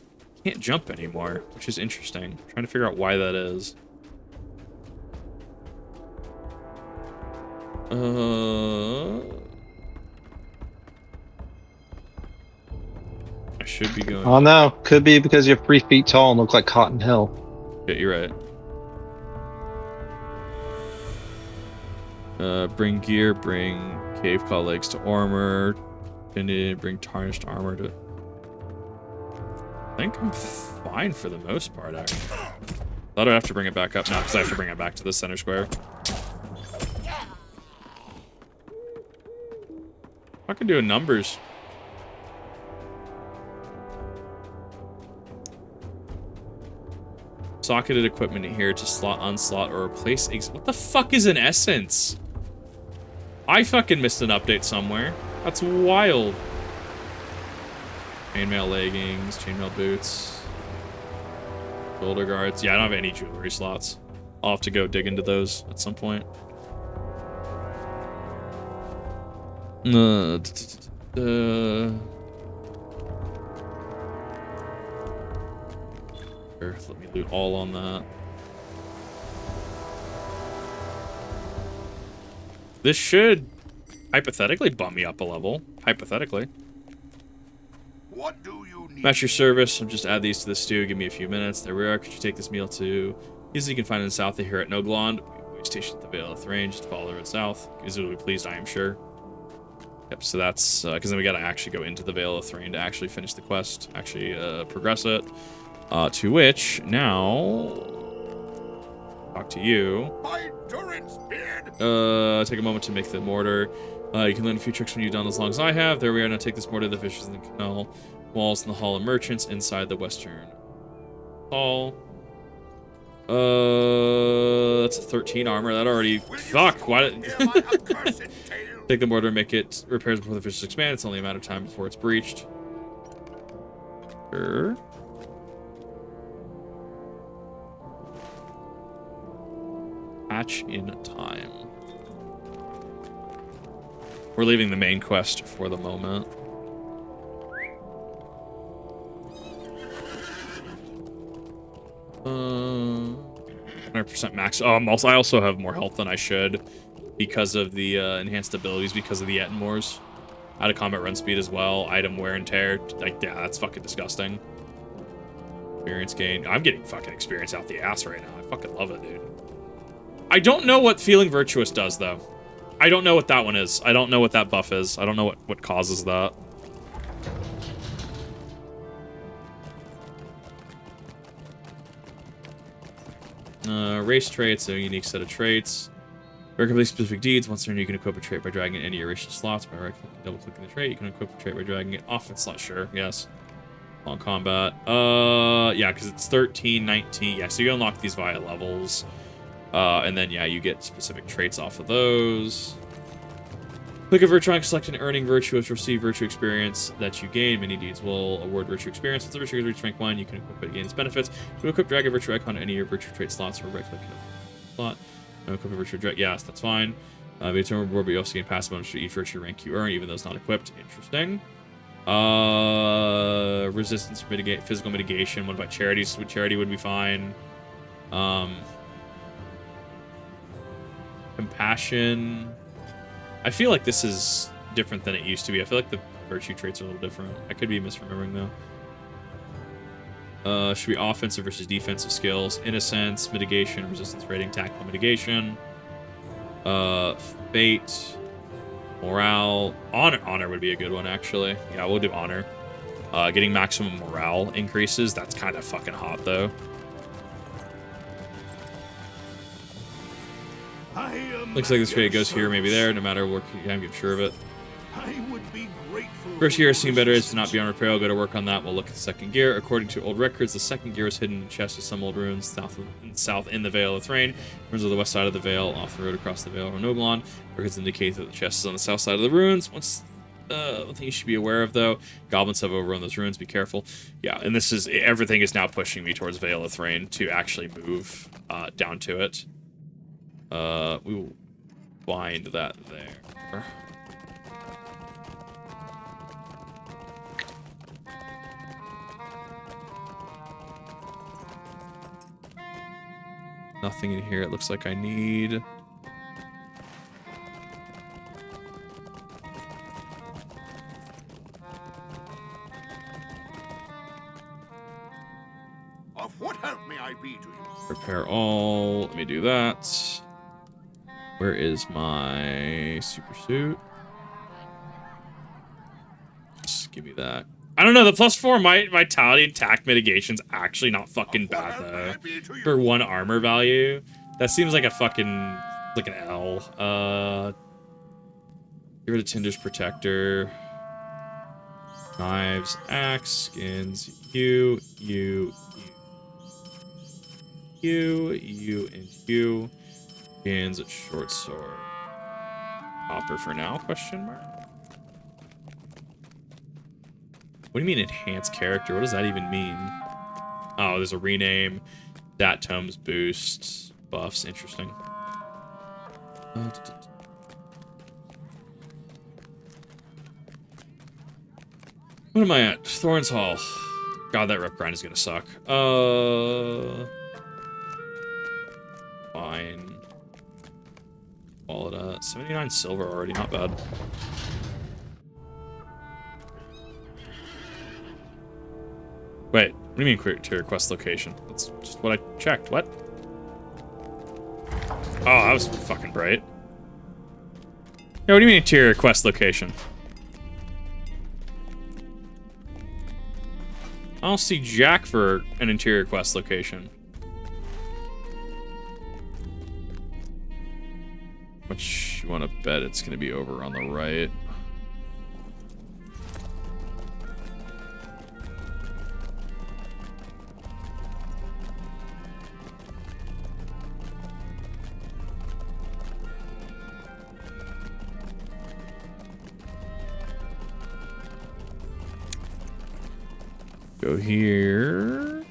can't jump anymore, which is interesting. I'm trying to figure out why that is. I should be going. Oh no, could be because you're 3 feet tall and look like Cotton Hill. Yeah, you're right. Bring gear, bring cave claw legs to armor, and bring tarnished armor to. I think I'm fine for the most part, actually. Thought I'd have to bring it back up now because I have to bring it back to the center square. I can do numbers. Socketed equipment here to slot, unslot, or replace. What the fuck is an essence? I fucking missed an update somewhere. That's wild. Chainmail leggings, chainmail boots, shoulder guards. Yeah, I don't have any jewelry slots. I'll have to go dig into those at some point. Here, let me loot all on that. This should hypothetically bump me up a level. Hypothetically. What do you need? Match your service. I'll just add these to the stew. Give me a few minutes. There we are. Could you take this meal to... Easily you can find it in south of here at Noglond. We station at the Vale of Thrain. Just follow the road south. Kizuna will be pleased, I am sure. Yep, so that's... Because then we gotta actually go into the Vale of Thrain to actually finish the quest. Actually progress it. To which, now... Talk to you. By Thorin's beard. Take a moment to make the mortar. You can learn a few tricks when you've done as long as I have. There we are. Now take this mortar to the fishers in the canal walls in the Hall of Merchants inside the western hall. That's a 13 armor. That already... Fuck, why did... Take the mortar, make it repairs before the fishers expand. It's only a matter of time before it's breached. Sure. Patch in time. We're leaving the main quest for the moment. Uh, 100% max. I also have more health than I should because of the enhanced abilities, because of the Ettenmoors. Out of combat run speed as well. Item wear and tear. Like, yeah, that's fucking disgusting. Experience gain. I'm getting fucking experience out the ass right now. I fucking love it, dude. I don't know what Feeling Virtuous does, though. I don't know what that one is. I don't know what that buff is. I don't know what causes that. Race traits, a unique set of traits. Recommend specific deeds. Once learned, you can equip a trait by dragging any erasure slots. By right-clicking, double-clicking the trait, you can equip a trait by dragging it off its slot. Sure, yes. Long combat. Yeah, because it's 13, 19. Yeah, so you unlock these via levels. And then, yeah, you get specific traits off of those. Click a virtue icon, select an earning virtue to receive virtue experience that you gain. Many deeds will award virtue experience. Once the virtue reaches rank 1, you can equip it, gain its benefits. To equip, drag a virtue icon to any of your virtue trait slots or right-click a slot. Equip a virtue drag. Yes, that's fine. Be determined reward, but you also gain passive bonus for each virtue rank you earn, even though it's not equipped. Interesting. Resistance, mitigate, physical mitigation. What about charities? Charity would be fine. Compassion. I feel like this is different than it used to be. I feel like the virtue traits are a little different. I could be misremembering though. Should be offensive versus defensive skills. Innocence, mitigation, resistance rating, tactical mitigation. Fate, morale, honor would be a good one actually. Yeah, we'll do honor. Getting maximum morale increases. That's kind of fucking hot though. Looks like this trait goes here, maybe there, no matter what you can, I'm sure of it. I would be grateful. First gear has seen better is to not be on repair. I'll go to work on that. We'll look at the second gear. According to old records, the second gear is hidden in chests of some old ruins south in the Vale of Thrain. Ruins on the west side of the Vale, off the road across the Vale of Noglon. Records indicate that the chest is on the south side of the ruins. One thing you should be aware of, though, goblins have overrun those ruins. Be careful. Yeah, and this is everything is now pushing me towards Vale of Thrain to actually move down to it. We will find that there. Nothing in here it looks like I need. that. Where is my super suit? Just give me that. I don't know, the +4 vitality attack mitigation's actually not fucking bad, though. For 1 armor value. That seems like a fucking... like an L. Get rid of Tinder's Protector. Knives, axe, skins, you, and you. Skins, short sword. Hopper for now, question mark? What do you mean enhanced character? What does that even mean? Oh, there's a rename. Dat tomes boost. Buffs, interesting. What am I at? Thorin's Hall. God, that rep grind is gonna suck. Fine. Call it 79 silver already, not bad. Wait, what do you mean tier quest location? That's just what I checked. What? Oh, that was fucking bright. Yeah, what do you mean tier quest location? I don't see Jack for an interior quest location. Which you want to bet it's going to be over on the right. Go here.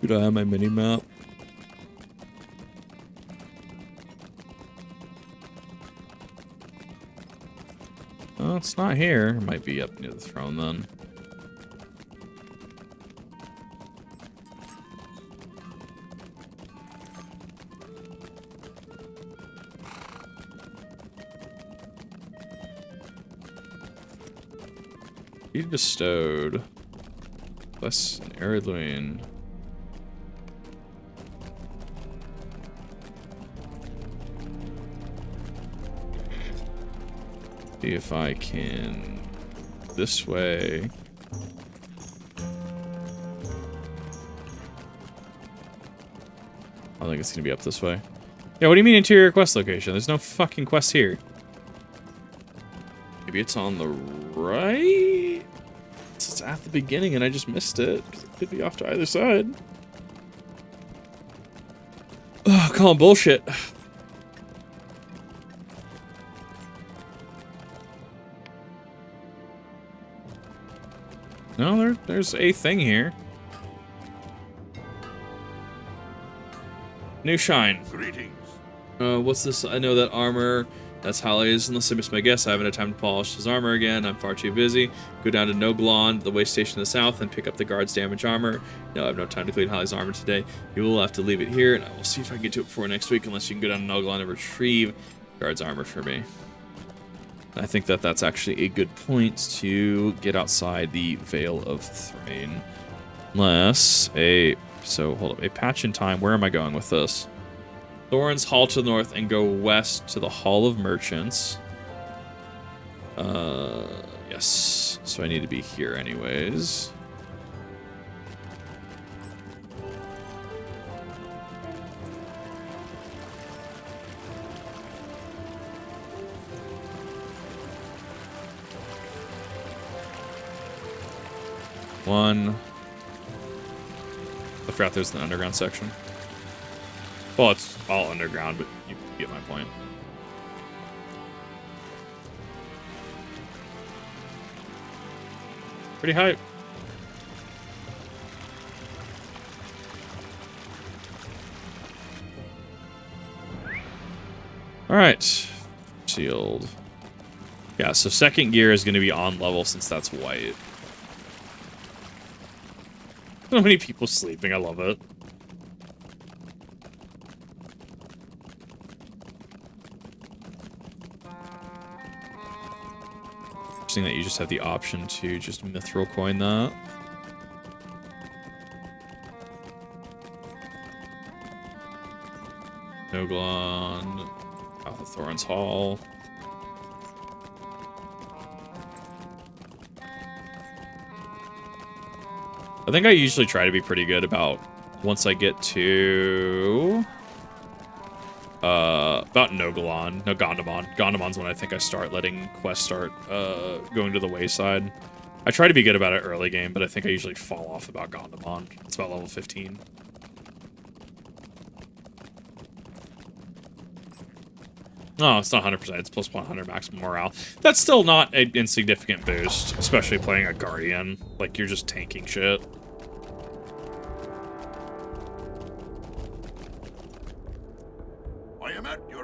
Do I have my mini map? Oh, it's not here. It might be up near the throne then. Deed bestowed. Plus an heirloom. See if I can this way. I think it's gonna be up this way. Yeah, what do you mean interior quest location? There's no fucking quest here. Maybe it's on the right? It's at the beginning and I just missed it. It could be off to either side. Oh, call him bullshit. No, there's a thing here. New shine. Greetings. What's this? I know that armor. That's Holly's. Unless I missed my guess, I haven't had time to polish his armor again. I'm far too busy. Go down to Noglon, the way station in the south, and pick up the guard's damaged armor. No, I have no time to clean Holly's armor today. You will have to leave it here, and I will see if I can get to it before next week, unless you can go down to Noglon and retrieve guard's armor for me. I think that that's actually a good point to get outside the Veil of Thrain. Unless so hold up, a patch in time. Where am I going with this? Thorin's Hall to the north and go west to the Hall of Merchants. Yes. So I need to be here anyways. One. I forgot there's an underground section. Well, it's all underground, but you get my point. Pretty hype. Alright. Sealed. Yeah, so second gear is going to be on level since that's white. So many people sleeping, I love it. interesting that you just have the option to just mithril coin that. Noglon. Out of Thorin's Hall. I think I usually try to be pretty good about once I get to about Noglon. No, Gondamon. Gondamon's when I think I start letting quests start going to the wayside. I try to be good about it early game, but I think I usually fall off about Gondamon. It's about level 15. No, it's not 100%. It's plus 100 maximum morale. That's still not an insignificant boost, especially playing a Guardian. Like, you're just tanking shit.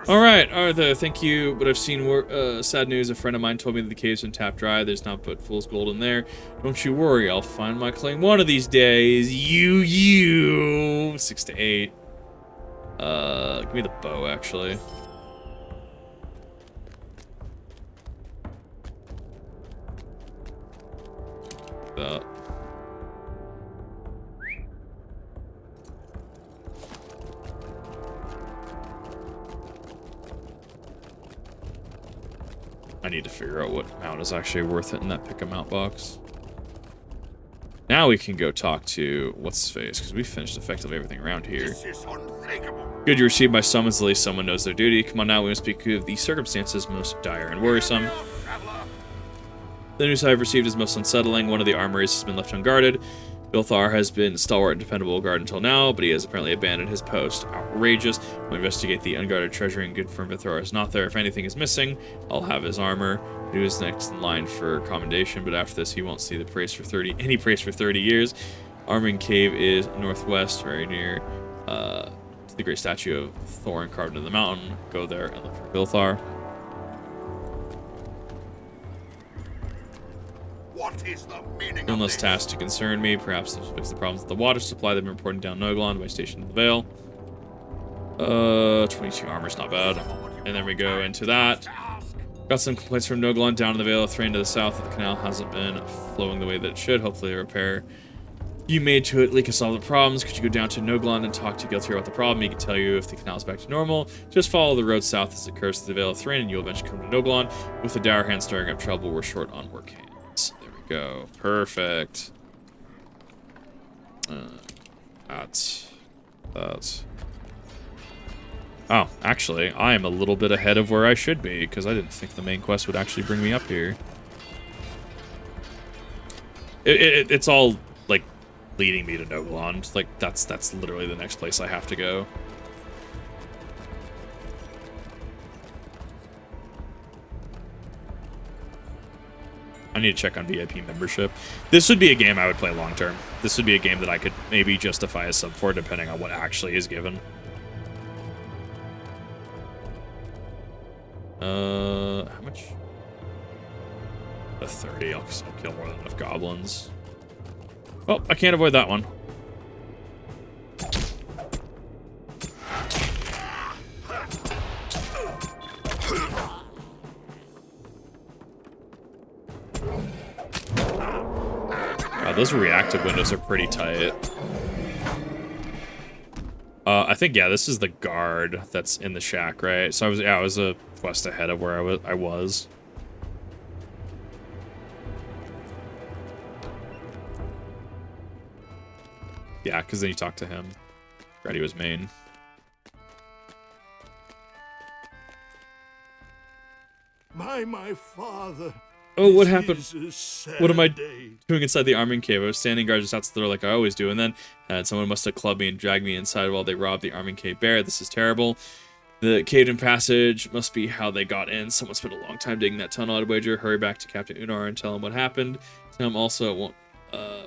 Alright, Arthur, thank you, but I've seen sad news. A friend of mine told me that the cave's been tapped dry. There's not but fool's gold in there. Don't you worry, I'll find my claim one of these days. You. 6 to 8. Give me the bow, actually. That. I need to figure out what mount is actually worth it in that pick a mount box. Now we can go talk to what's his face, because we finished effectively everything around here. Good, you received my summons. At least someone knows their duty. Come on now, we must speak of the circumstances most dire and worrisome. The news I've received is most unsettling. One of the armories has been left unguarded. Bilthar has been stalwart and dependable guard until now, but he has apparently abandoned his post. Outrageous. We'll investigate the unguarded treasury and confirm Bilthar is not there. If anything is missing, I'll have his armor. He was next in line for commendation, but after this he won't see the praise for 30 years. Arming Cave is northwest, very near to the great statue of Thorin carved into the mountain. Go there and look for Bilthar. What is the meaning One of less this? task to concern me. Perhaps this will fix the problems with the water supply they've been reporting down Noglon by Station of the Vale. 22 armor's not bad. And then we go into that. Got some complaints from Noglon down in the Vale of Thrain to the south that the canal hasn't been flowing the way that it should. Hopefully a repair you made to it can solve the problems. Could you go down to Noglon and talk to Gilthir about the problem? He can tell you if the canal's back to normal. Just follow the road south as it curves to the Vale of Thrain and you'll eventually come to Noglon. With the Dour Hand stirring up trouble, we're short on work hands. Go. Perfect. That. Oh, actually, I am a little bit ahead of where I should be, because I didn't think the main quest would actually bring me up here. It's all, like, leading me to Noglon. Like, that's literally the next place I have to go. I need to check on VIP membership. This would be a game I would play long term. This would be a game that I could maybe justify a sub for, depending on what actually is given. How much? A 30. I'll kill more than enough goblins. Well, I can't avoid that one. Those reactive windows are pretty tight. I think, yeah, this is the guard that's in the shack, right? So I was a quest ahead of where I was. Yeah, because then you talk to him. Ready was main. My father. Oh, what happened? What am I Day. doing inside the arming cave? I was standing guard just outside the door like I always do, and then someone must have clubbed me and dragged me inside while they robbed the arming cave bear. This is terrible. The cave-in passage must be how they got in. Someone spent a long time digging that tunnel, I'd wager. Hurry back to Captain Unar and tell him what happened. Tell him also it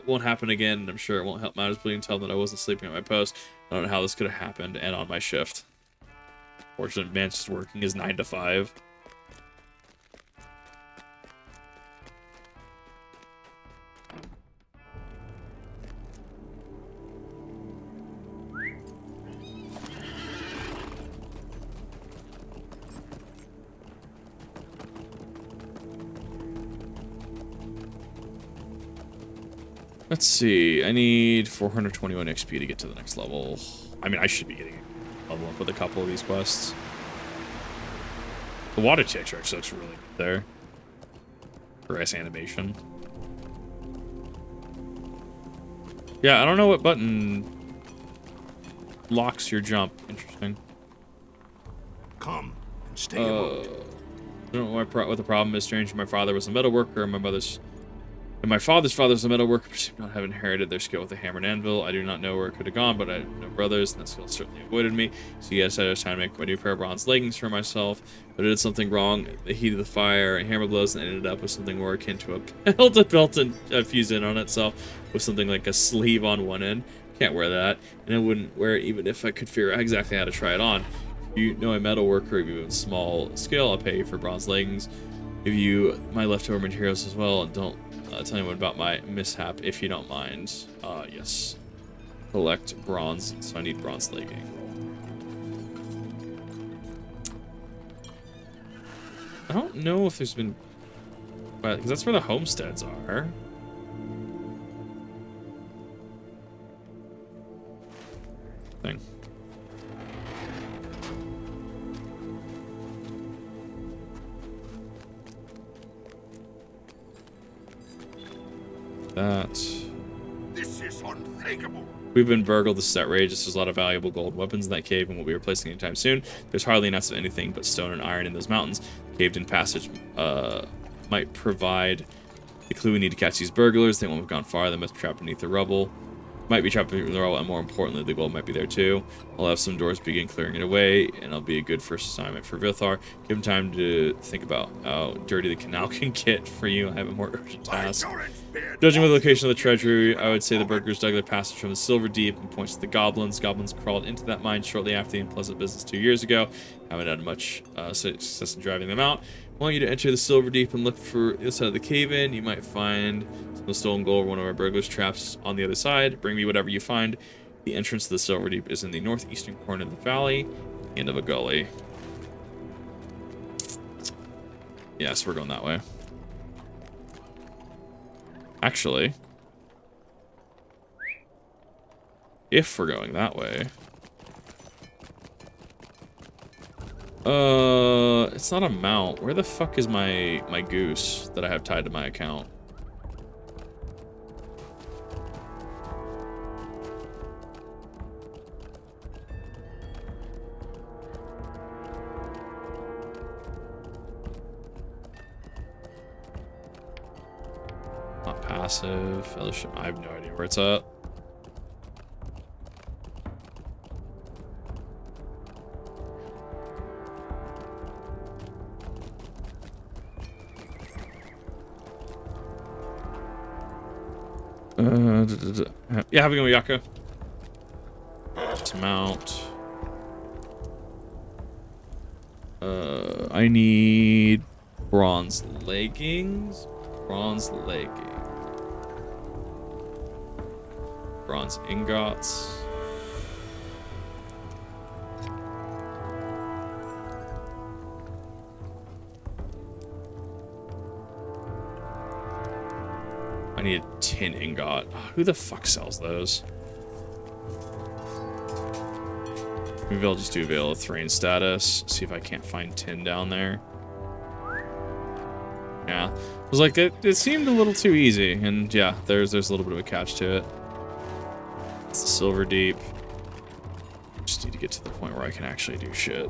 won't happen again, and I'm sure it won't help matters bleeding. Tell them that I wasn't sleeping at my post. I don't know how this could have happened, and on my shift. Fortunate man's just working his 9 to 5. Let's see. I need 421 XP to get to the next level. I mean, I should be getting level up with a couple of these quests. The water texture actually looks really good there. For ice animation. Yeah, I don't know what button locks your jump. Interesting. Come and stay a moment. I don't know what the problem is. Strange. My father was a metal worker, and my father's father was a metal worker, but seem not have inherited their skill with a hammer and anvil. I do not know where it could have gone, but I had no brothers, and that skill certainly avoided me. So yes, I was trying to make my new pair of bronze leggings for myself, but I did something wrong. The heat of the fire and hammer blows, and ended up with something more akin to a belt and fused in on itself with something like a sleeve on one end. Can't wear that, and I wouldn't wear it even if I could figure out exactly how to try it on. If you know a metal worker, if you have a small skill, I'll pay you for bronze leggings. Give you my leftover materials as well, and don't tell anyone about my mishap if you don't mind. Yes. Collect bronze, so I need bronze legging. I don't know if there's been... because that's where the homesteads are. Thing. That. This is unthinkable. We've been burgled. This is outrageous. There's a lot of valuable gold weapons in that cave and won't be replacing anytime soon. There's hardly enough of anything but stone and iron in those mountains. The caved-in passage might provide the clue we need to catch these burglars. They won't have gone far. They must be trapped beneath the rubble. Might be trapped beneath the rubble, and more importantly, the gold might be there too. I'll have some doors begin clearing it away, and it'll be a good first assignment for Vilthar. Give him time to think about how dirty the canal can get for you. I have a more urgent task. Judging by the location of the treasury, I would say the burglars dug their passage from the Silver Deep and points to the goblins. Goblins crawled into that mine shortly after the unpleasant business 2 years ago. Haven't had much success in driving them out. I want you to enter the Silver Deep and look for the other side of the cave-in. You might find some stolen gold or one of our burglars' traps on the other side. Bring me whatever you find. The entrance to the Silver Deep is in the northeastern corner of the valley, end of a gully. Yes, we're going that way. Actually, if we're going that way, it's not a mount. Where the fuck is my goose that I have tied to my account? Not passive. Fellowship. I have no idea where it's at. Yeah, have a go, Yako. Mount. I need bronze leggings. Bronze leggings. Bronze ingots. I need a tin ingot. Who the fuck sells those? Maybe I'll just do Veil of Thrain status. See if I can't find tin down there. Yeah. I was like, it seemed a little too easy. And yeah, there's a little bit of a catch to it. It's the Silver Deep. Just need to get to the point where I can actually do shit.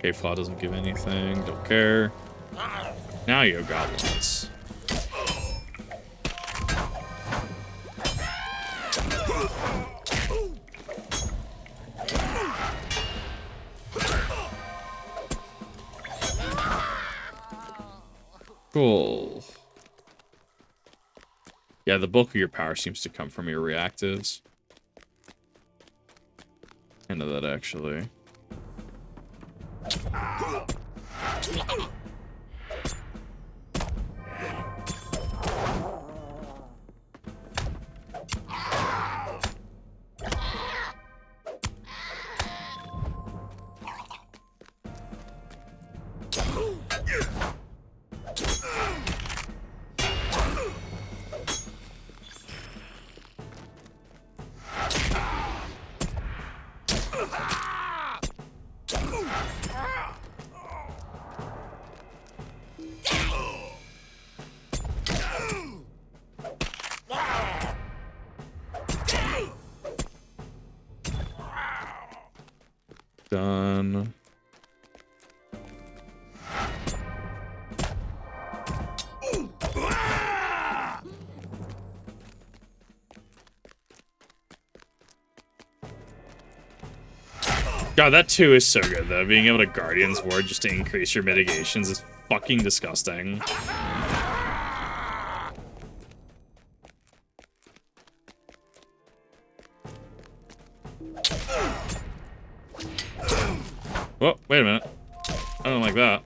Cave Claw doesn't give anything. Don't care. Now you have goblins. Cool. Yeah, the bulk of your power seems to come from your reactives. I know that actually. Done. God, that too is so good, though. Being able to Guardian's Ward just to increase your mitigations is fucking disgusting. Whoa, wait a minute. I don't like that.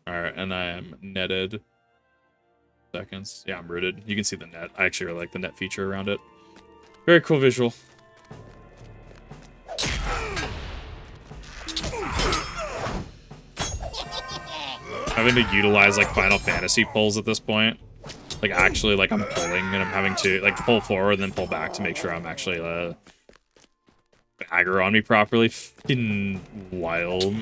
Alright, and I am netted. Seconds. Yeah, I'm rooted. You can see the net. I actually really like the net feature around it. Very cool visual. Having to utilize like Final Fantasy pulls at this point. Like actually like I'm pulling and I'm having to like pull forward and then pull back to make sure I'm actually aggro on me properly. Fucking wild.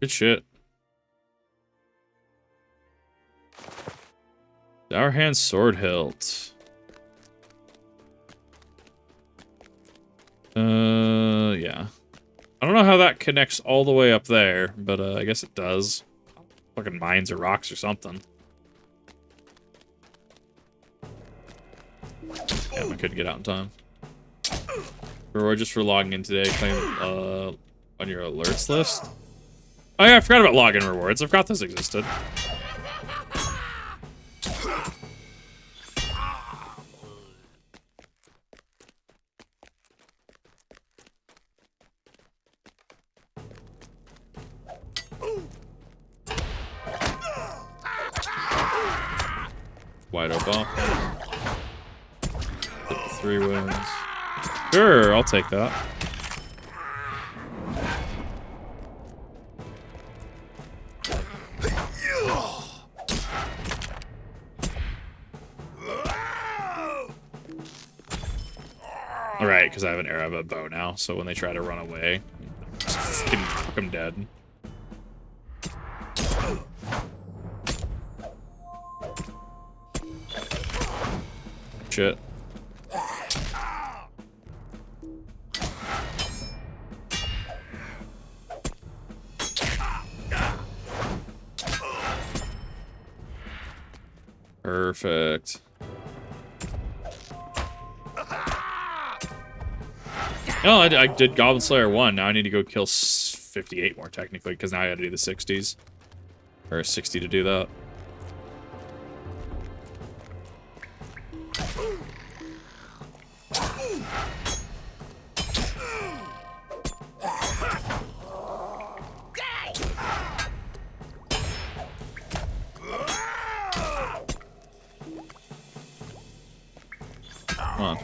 Good shit. Our hand sword hilt. Yeah. I don't know how that connects all the way up there, but I guess it does. Fucking mines or rocks or something. Damn, I couldn't get out in time. Reward just for logging in today. Claim on your alerts list. Oh yeah, I forgot about login rewards. I forgot those existed. Wide open. 3 wins. Sure, I'll take that. Alright, because I have an arrow of a bow now, so when they try to run away, just fucking knock them dead. Shit. Perfect. Oh, I did Goblin Slayer 1. Now I need to go kill 58 more, technically, because now I gotta do the 60s. Or 60 to do that. Come on.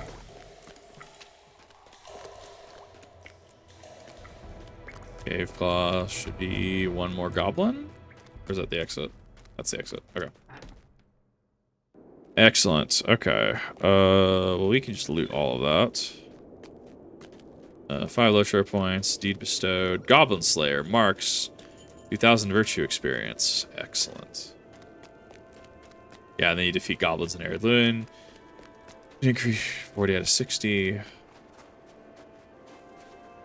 Cave Claw should be one more goblin? Or is that the exit? That's the exit. Okay. Excellent. Okay. Well, we can just loot all of that. 5 Lotro points, deed bestowed. Goblin Slayer marks 2000 virtue experience. Excellent. Yeah, and then you defeat goblins in Heirloom. Increase 40 out of 60.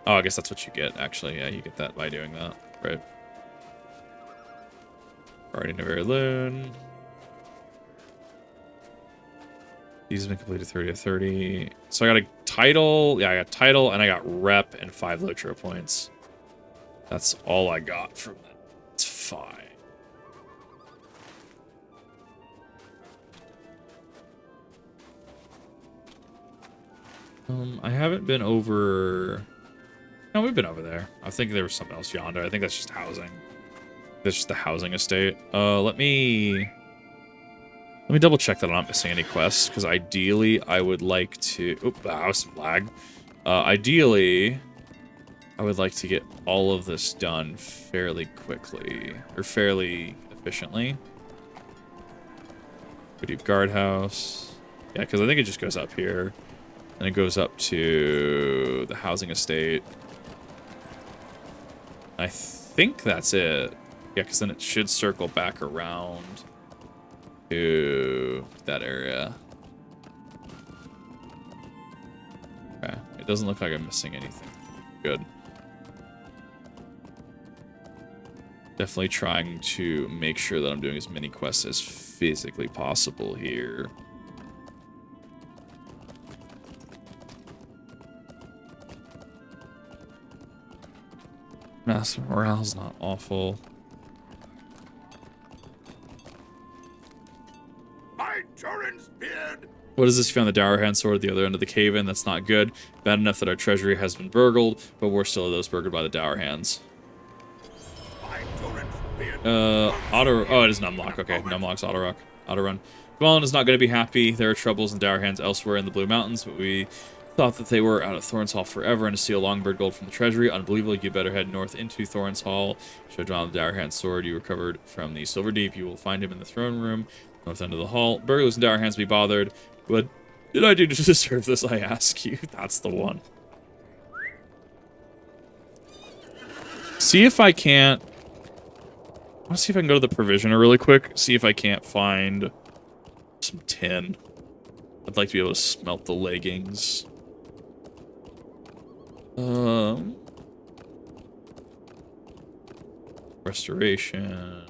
Oh, I guess that's what you get, actually. Yeah, you get that by doing that. Right. Guardian of Heirloom. These have been completed 30 of 30. So I got a title. Yeah, I got title, and I got rep and 5 Lotro points. That's all I got from that. It's fine. I haven't been over... No, we've been over there. I think there was something else yonder. I think that's just housing. That's just the housing estate. Let me... Let me double check that I'm not missing any quests, because ideally I would like to... Oop, that was some lag. Ideally, I would like to get all of this done fairly quickly, or fairly efficiently. Deep guardhouse. Yeah, because I think it just goes up here. And it goes up to the housing estate. I think that's it. Yeah, because then it should circle back around to that area. Okay. It doesn't look like I'm missing anything. Good. Definitely trying to make sure that I'm doing as many quests as physically possible here. Master morale's not awful. My Thorin's beard! What is this? You found the Dower Hand sword at the other end of the cave-in. That's not good. Bad enough that our treasury has been burgled, but we're still those burgled by the Dower Hands. My Thorin's beard! Auto... Oh, it is Numlock. Okay, Numlock's Auto run. Dwellin is not going to be happy. There are troubles in Dower Hands elsewhere in the Blue Mountains, but we thought that they were out of Thorin's Hall forever and to steal Longbird gold from the treasury. Unbelievable. You better head north into Thorin's Hall. Show Dwellin the Dower Hand sword you recovered from the Silver Deep. You will find him in the throne room, north end of the hall. Burglars and Dower Hands be bothered. What did I do to deserve this, I ask you? That's the one. See if I can't... I want to see if I can go to the provisioner really quick. See if I can't find some tin. I'd like to be able to smelt the leggings. Restoration.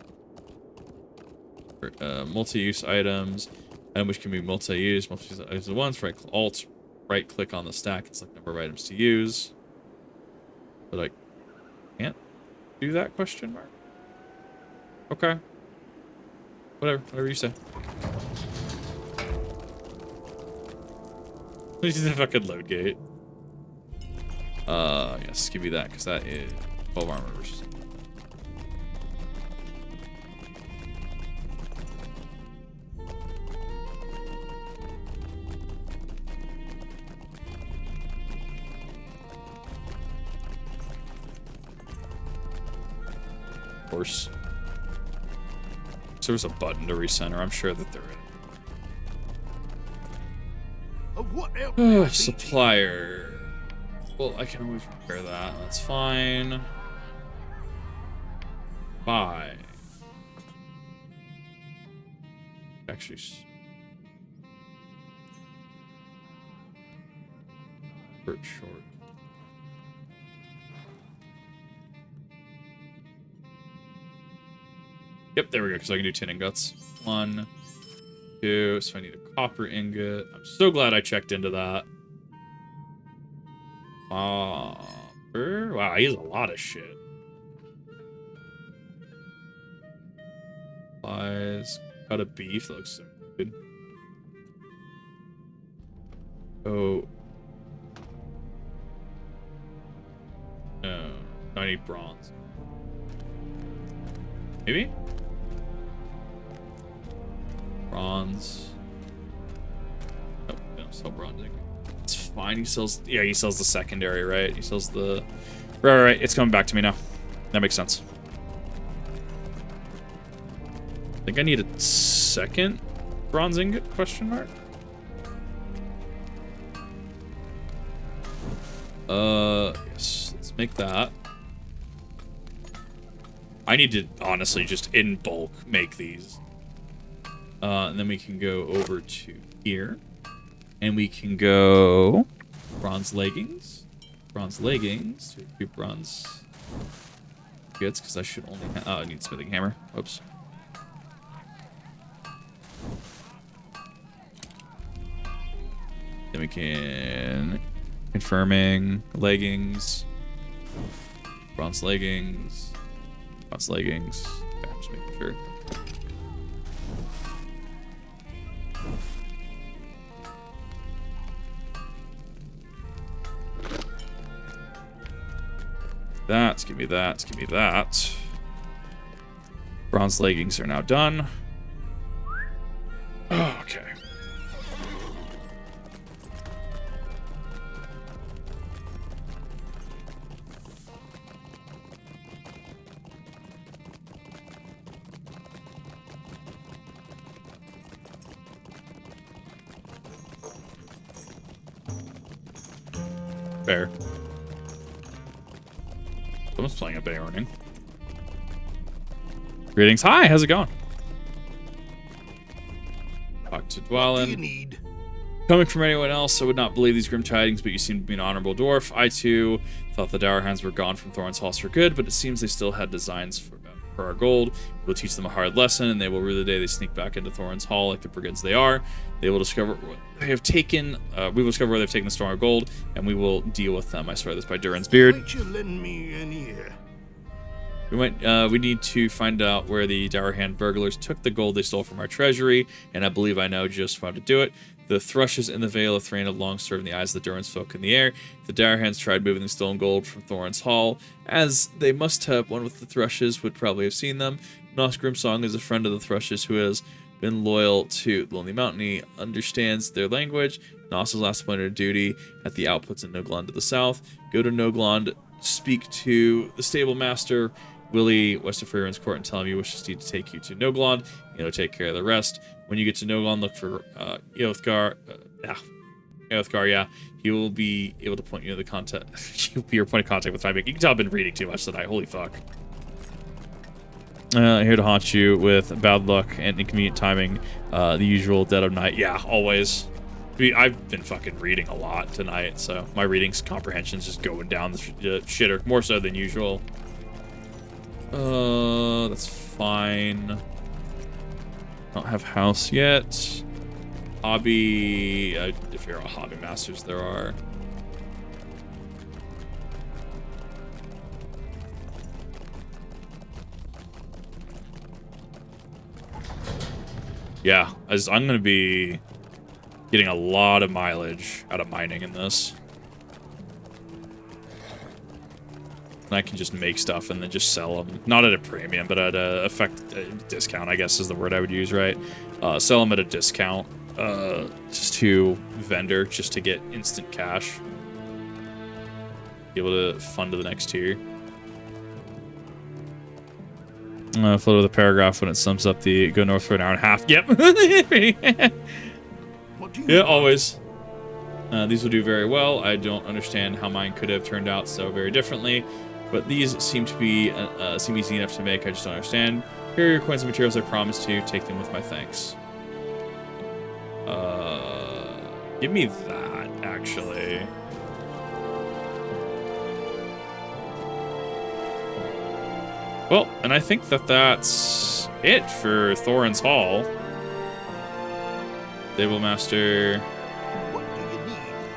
Multi-use items. Item which can be multi-use. Multi-use items at once. Alt, right-click on the stack and select number of items to use. But I can't do that, question mark? Okay. Whatever you say. Use the fucking load gate. Yes, give me that, because that is 12 armor versus. Of course. So there's a button to recenter. I'm sure that they're in. Of what help may I be? Supplier. Well, I can always repair that. That's fine. Buy. Actually, short. Yep, there we go, because I can do tin ingots. 1, 2, so I need a copper ingot. I'm so glad I checked into that. Copper. Wow, I use a lot of shit. Supplies. Cut of beef. That looks so good. Oh. No. I need bronze. Maybe? Bronze. Oh, no, still bronzing. It's fine. He sells. Yeah, he sells the secondary, right? He sells the. Right. It's coming back to me now. That makes sense. I think I need a second bronze ingot? Question mark. Yes. Let's make that. I need to honestly just in bulk make these. And then we can go over to here. And we can go bronze leggings. Bronze leggings. 2 bronze goods, because I should only have... Oh, I need smithing hammer. Oops. Then we can... Confirming leggings. Bronze leggings. Bronze leggings. Okay, I'm just making sure. That, give me that, give me that. Bronze leggings are now done. Fair. Someone's playing a Bayoning. Greetings. Hi, how's it going? Talk to What do you Dwalin. need? Coming from anyone else, I would not believe these grim tidings, but you seem to be an honorable dwarf. I, too, thought the Dour Hands were gone from Thorin's Halls for good, but it seems they still had designs for our gold. We'll teach them a hard lesson, and they will rue the day they sneak back into Thorin's Hall like the brigands they are. They will discover what they have taken. We will discover where they've taken the stolen gold, and we will deal with them. I swear this by Durin's beard. Might you lend me an ear? We need to find out where the Dour Hand burglars took the gold they stole from our treasury, and I believe I know just how to do it. The thrushes in the Vale of Thrain have long served in the eyes of the Durin's folk in the air. The Dour Hands tried moving the stolen gold from Thorin's Hall, as they must have. One with the thrushes would probably have seen them. Nos Grimsong is a friend of the thrushes who has been loyal to Lonely Mountain. He understands their language. Nos' last appointed of duty at the outputs in Noglond to the south. Go to Noglond, speak to the stable master, Willie, west of Freeman's Court, and tell him you wish Steve to take you to Noglond. He'll take care of the rest. When you get to Noglond, look for Eothgar. Eothgar, yeah. He will be able to point you to the contact. He'll be your point of contact with Tybeck. You can tell I've been reading too much tonight. Holy fuck. Here to haunt you with bad luck and inconvenient timing. The usual dead of night. Yeah, always. I've been fucking reading a lot tonight, so my reading's comprehension's just going down the shitter. More so than usual. That's fine. Don't have house yet. Hobby. If you're a hobby masters, there are. Yeah, I'm gonna be getting a lot of mileage out of mining in this. And I can just make stuff and then just sell them. Not at a premium, but at a discount, I guess is the word I would use, right? Sell them at a discount just to vendor, just to get instant cash. Be able to fund to the next tier. Float with a paragraph when it sums up the go north for an hour and a half. Yep. Yeah, always. These will do very well. I don't understand how mine could have turned out so very differently. But these seem to be seem easy enough to make. I just don't understand. Here are your coins and materials. I promise to take them with my thanks. Give me that, actually. Well, and I think that's it for Thorin's Hall. Stable Master.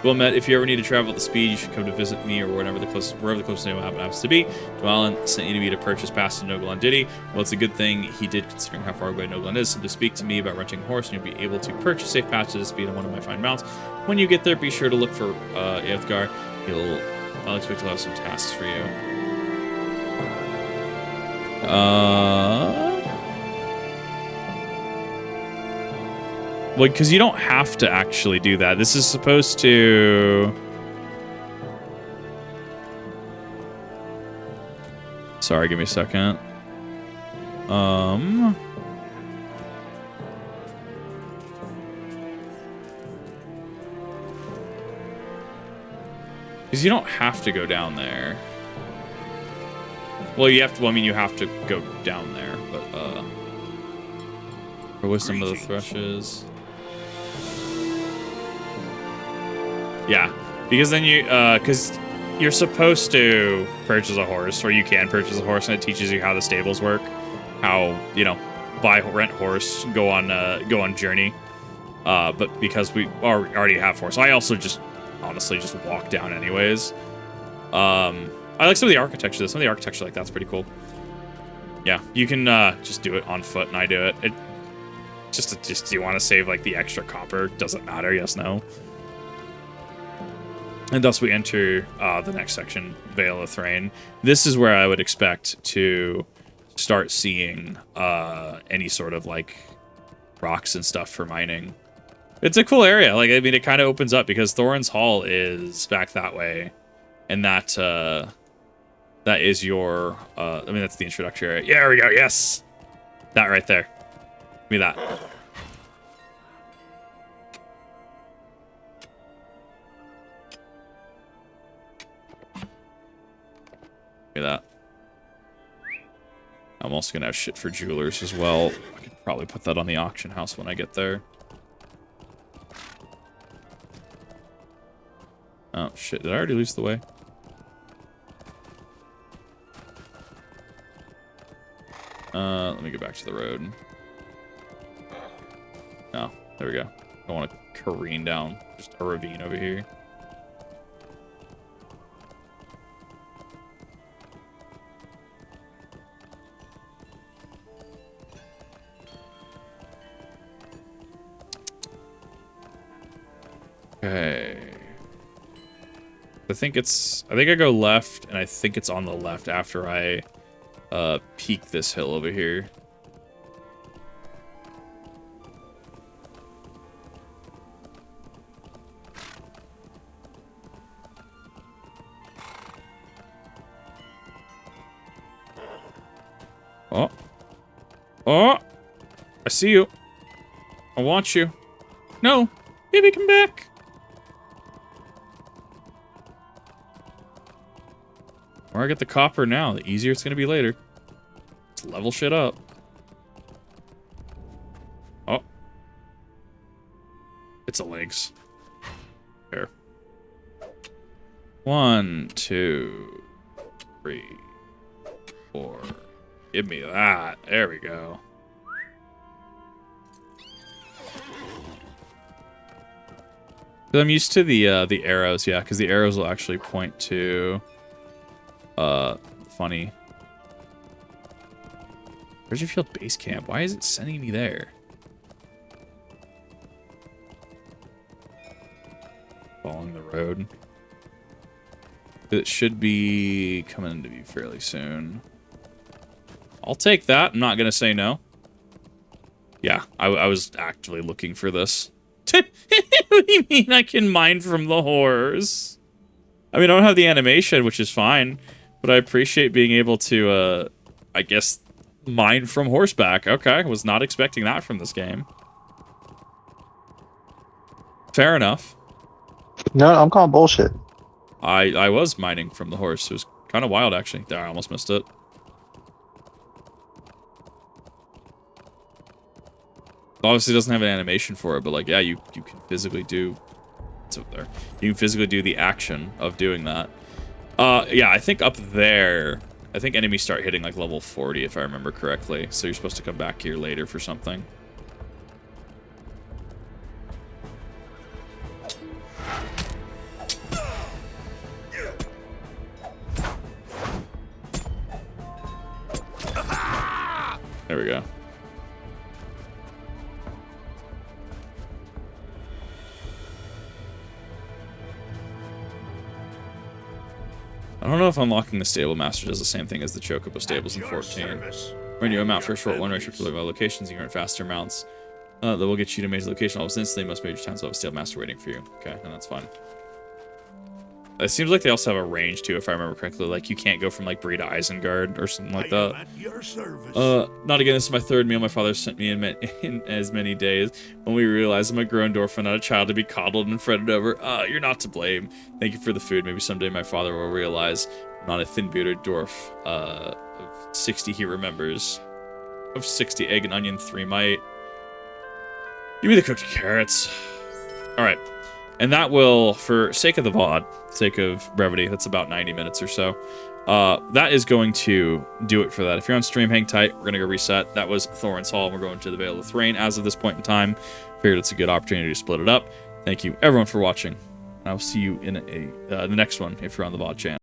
Well met, if you ever need to travel at the speed, you should come to visit me or wherever the closest name happens to be. Dwalin sent you to me to purchase pass to Noglond, did he? Well, it's a good thing he did, considering how far away Noglond is. So to speak to me about renting a horse, and you'll be able to purchase safe pass to the speed on one of my fine mounts. When you get there, be sure to look for Eothgar. I'll expect to have some tasks for you. Well, because you don't have to actually do that. This is supposed to... Sorry, give me a second. Because you don't have to go down there. Well, you have to... Well, I mean, you have to go down there, but, Or with some of the thrushes. Yeah, because then because you're supposed to purchase a horse, or you can purchase a horse, and it teaches you how the stables work, how, you know, buy, rent horse, go on journey. But because we already have horse, I also just honestly just walk down anyways. I like some of the architecture. Some of the architecture like that's pretty cool. Yeah, you can just do it on foot, and I do it. Just do you want to save like the extra copper? Doesn't matter. Yes, no. And thus we enter the next section, Vale of Thrain. This is where I would expect to start seeing any sort of like rocks and stuff for mining. It's a cool area. Like, I mean, it kind of opens up because Thorin's Hall is back that way, and that is your. I mean, that's the introductory area. Yeah, there we go. Yes, that right there. Give me that. me that. I'm also gonna have shit for jewelers as well. I could probably put that on the auction house when I get there. Oh shit, did I already lose the way? Let me get back to the road. No, there we go. I don't want to careen down just a ravine over here. Okay. I think I go left, and I think it's on the left after I peek this hill over here. Oh. Oh! I see you. I want you. No! Baby, come back! The more I get the copper now, the easier it's gonna be later. Let's level shit up. Oh. It's a legs. There. 1, 2, 3, 4. Give me that. There we go. I'm used to the arrows, yeah, because the arrows will actually point to funny. Where's your field base camp? Why is it sending me there? Following the road. It should be coming into view fairly soon. I'll take that. I'm not gonna say no. Yeah, I was actively looking for this. What do you mean I can mine from the horrors? I mean, I don't have the animation, which is fine, but I appreciate being able to, I guess, mine from horseback. Okay, I was not expecting that from this game. Fair enough. No, I'm calling bullshit. I was mining from the horse. It was kind of wild, actually. There, I almost missed it. Obviously, it doesn't have an animation for it, but like, yeah, you can physically do. It's up there. You can physically do the action of doing that. Yeah, I think up there, I think enemies start hitting like level 40 if I remember correctly. So you're supposed to come back here later for something. There we go. I don't know if unlocking the Stable Master does the same thing as the Chocobo Stables in 14. When you mount for a short one race to locations, you can earn faster mounts that will get you to major location almost instantly. Most major towns will have a Stable Master waiting for you. Okay, and that's fine. It seems like they also have a range too, if I remember correctly. Like you can't go from like Bree to Isengard or something like that. Not again. This is my third meal my father sent me in as many days. When we realized I'm a grown dwarf and not a child to be coddled and fretted over. You're not to blame. Thank you for the food. Maybe someday my father will realize I'm not a thin-bearded dwarf. Of 60 he remembers. Of 60 egg and onion, 3 might. Give me the cooked carrots. All right. And that will, for sake of the VOD, sake of brevity, that's about 90 minutes or so. That is going to do it for that. If you're on stream, hang tight. We're going to go reset. That was Thorin's Hall. We're going to the Vale of Thrain as of this point in time. Figured it's a good opportunity to split it up. Thank you, everyone, for watching. I will see you in the next one if you're on the VOD channel.